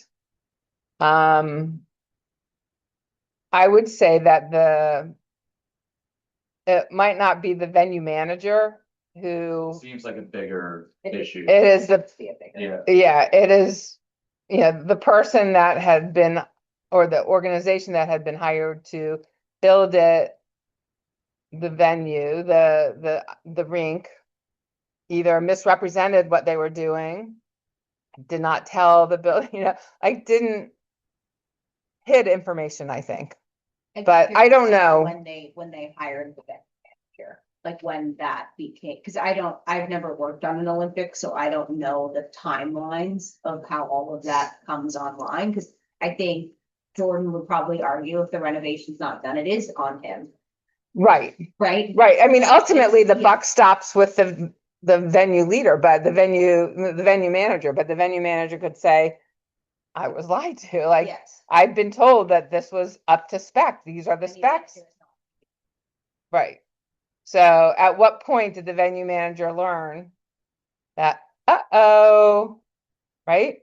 I would say that it might not be the venue manager who, Seems like a bigger issue. it is Yeah. it is, the person that had been, or the organization that had been hired to build it, the venue, the rink, either misrepresented what they were doing, did not tell the bill, like didn't hid information, I think. And But I don't curious know. When they hired the manager, like when that became, because I've never worked on an Olympic, so I don't know the timelines of how all of that comes online, because I think Jordan would probably argue if the renovation's not done, it is on him, Right, right? right. I mean, ultimately, the Yeah. buck stops with the venue leader, but the venue manager, but the venue manager could say, I was lied to, like, Yes. I've been told that this was up to spec. These are the And the specs. answer is no. Right. So at what point did the venue manager learn that, uh-oh, right?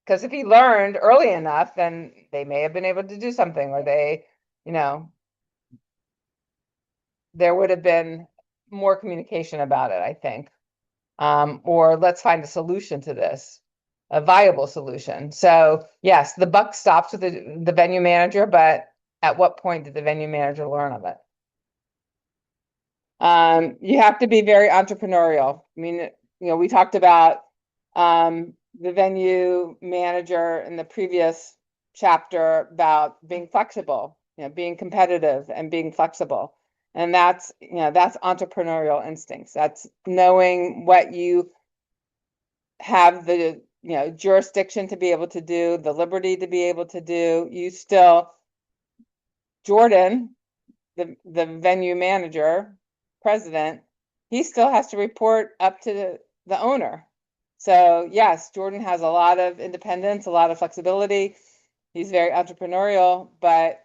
Because if he learned early enough, then they may have been able to do something, or they, you know, there would have been more communication about it, I think. Or let's find a solution to this, a viable solution. So yes, the buck stops with the venue manager, but at what point did the venue manager learn of it? You have to be very entrepreneurial. I mean, we talked about the venue manager in the previous chapter about being flexible, being competitive and being flexible. And that's entrepreneurial instincts. That's knowing what you have the, jurisdiction to be able to do, the liberty to be able to do. Jordan, the venue manager, president, he still has to report up to the owner. So yes, Jordan has a lot of independence, a lot of flexibility. He's very entrepreneurial, but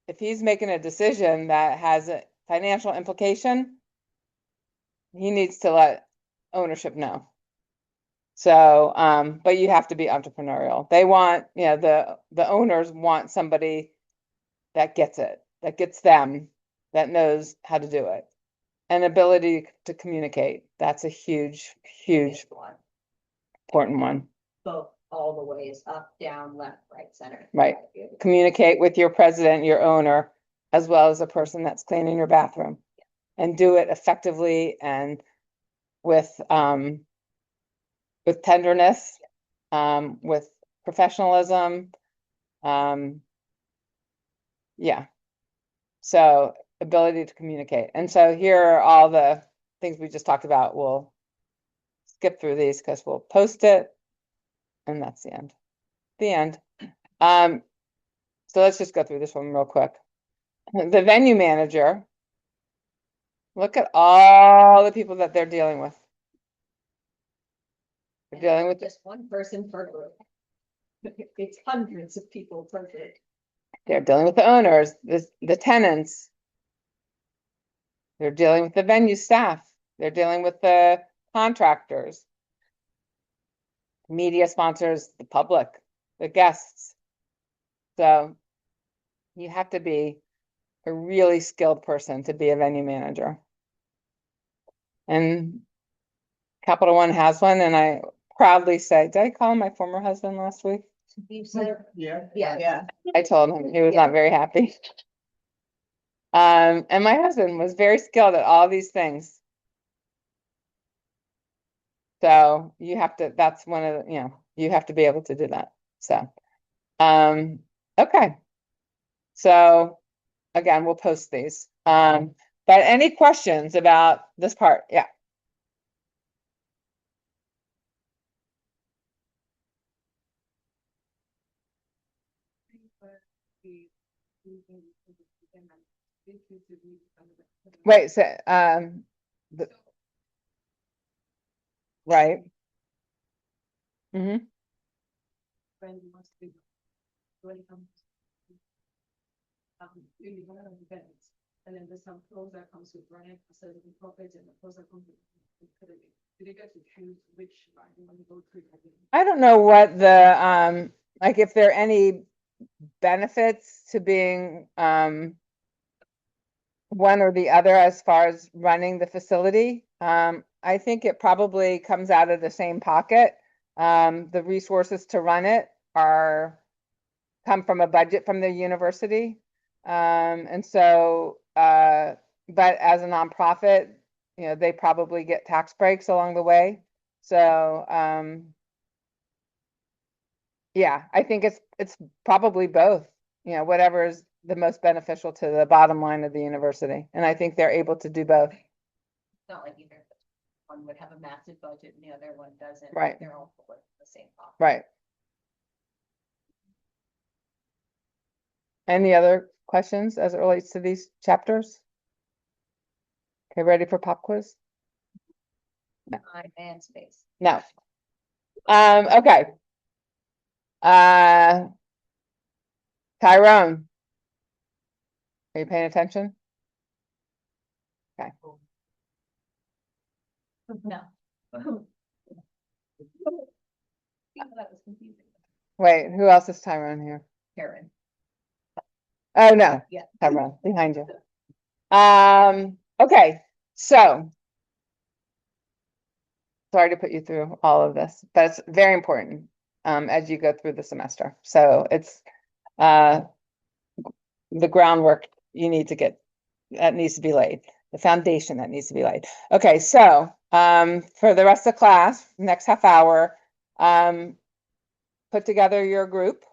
if he's making a decision that has a financial implication, he needs to let ownership know. So, but you have to be entrepreneurial. They want, the owners want somebody that gets it, that gets them, that knows how to do it. And ability to communicate. That's a huge, huge, One. important one. Both all the ways, up, down, left, right, center. Right. Communicate with your president, your owner, as well as the person that's cleaning your bathroom. And do it effectively and with tenderness, with professionalism. Yeah. So ability to communicate. And so here are all the things we just talked about. We'll skip through these because we'll post it. And that's the end. The end. So let's just go through this one real quick. The venue manager, look at all the people that they're dealing with. They're dealing with Just one person per group. It's hundreds of people per group. They're dealing with the owners, the tenants. They're dealing with the venue staff. They're dealing with the contractors, media sponsors, the public, the guests. So you have to be a really skilled person to be a venue manager. And Capital One has one, and I proudly say, did I call him my former husband last week? You said, Yeah. yeah. I told him he was not very happy. And my husband was very skilled at all these things. So you have to, that's one of the, you have to be able to do that. So, okay. So again, we'll post these. But any questions about this part? Yeah. Wait, so, the, right. Mm-hmm. And then there's some pros that comes with running a certain profit and the pros that comes with. Do they get to choose which line you want to go to? I don't know what the, like if there are any benefits to being, one or the other as far as running the facility. I think it probably comes out of the same pocket. The resources to run it come from a budget from the university. And so, but as a nonprofit, they probably get tax breaks along the way. So, yeah, I think it's probably both, whatever is the most beneficial to the bottom line of the university. And I think they're able to do both. It's not like either one would have a massive budget and the other one doesn't. Right. They're all for the same cost. Right. Any other questions as it relates to these chapters? Okay, ready for pop quiz? Time and space. No. Okay. Tyrone. Are you paying attention? No. That was confusing. Wait, who else is Tyrone here? Karen. Oh, no. Yeah. Tyrone, behind you. Okay, so. Sorry to put you through all of this, but it's very important, as you go through the semester. So it's, the groundwork you need to get, that needs to be laid, the foundation that needs to be laid. Okay, so, for the rest of the class, next half hour, put together your group.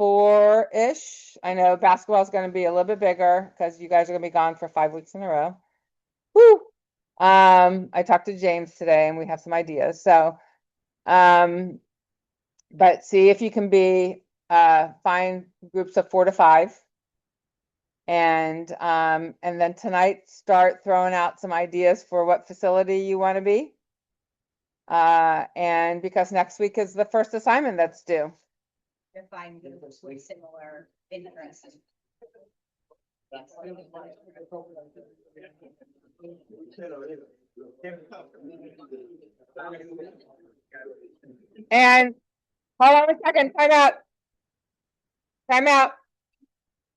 4-ish. I know basketball is going to be a little bit bigger because you guys are going to be gone for 5 weeks in a row. Woo! I talked to James today and we have some ideas. So, but see if you can find groups of 4 to 5. And then tonight start throwing out some ideas for what facility you want to be. And because next week is the first assignment that's due. Find groups with similar interests. And hold on a second, time out. Time out.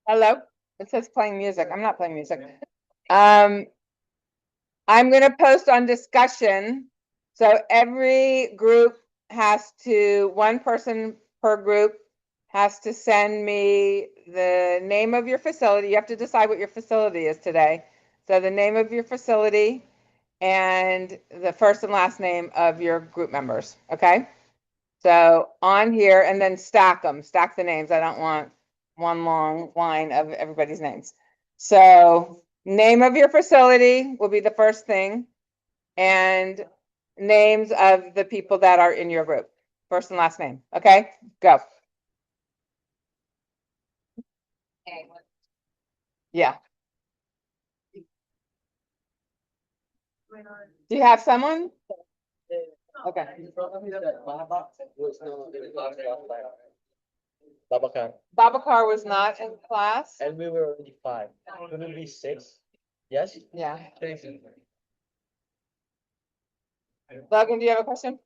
Hello, it says playing music. I'm not playing music. I'm gonna post on discussion. So every group has to, one person per group has to send me the name of your facility. You have to decide what your facility is today. So the name of your facility and the first and last name of your group members, okay? So on here, and then stack them, stack the names. I don't want one long line of everybody's names. So name of your facility will be the first thing, and names of the people that are in your group, first and last name. Okay, go. Okay. Yeah. Do you have someone? Okay. Babacar was not in class. And we were already 5. Couldn't be 6. Yes? Yeah. Logan, do you have a question?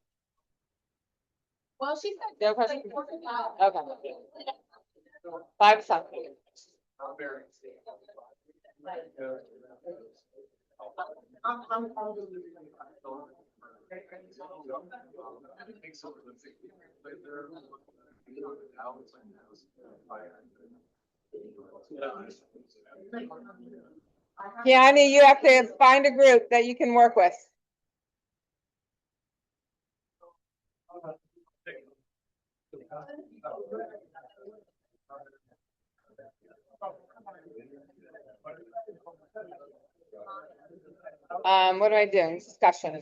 Well, she said. Do you have a question? Okay. 5 seconds. Kiani, you have to find a group that you can work with. What am I doing? Discussion.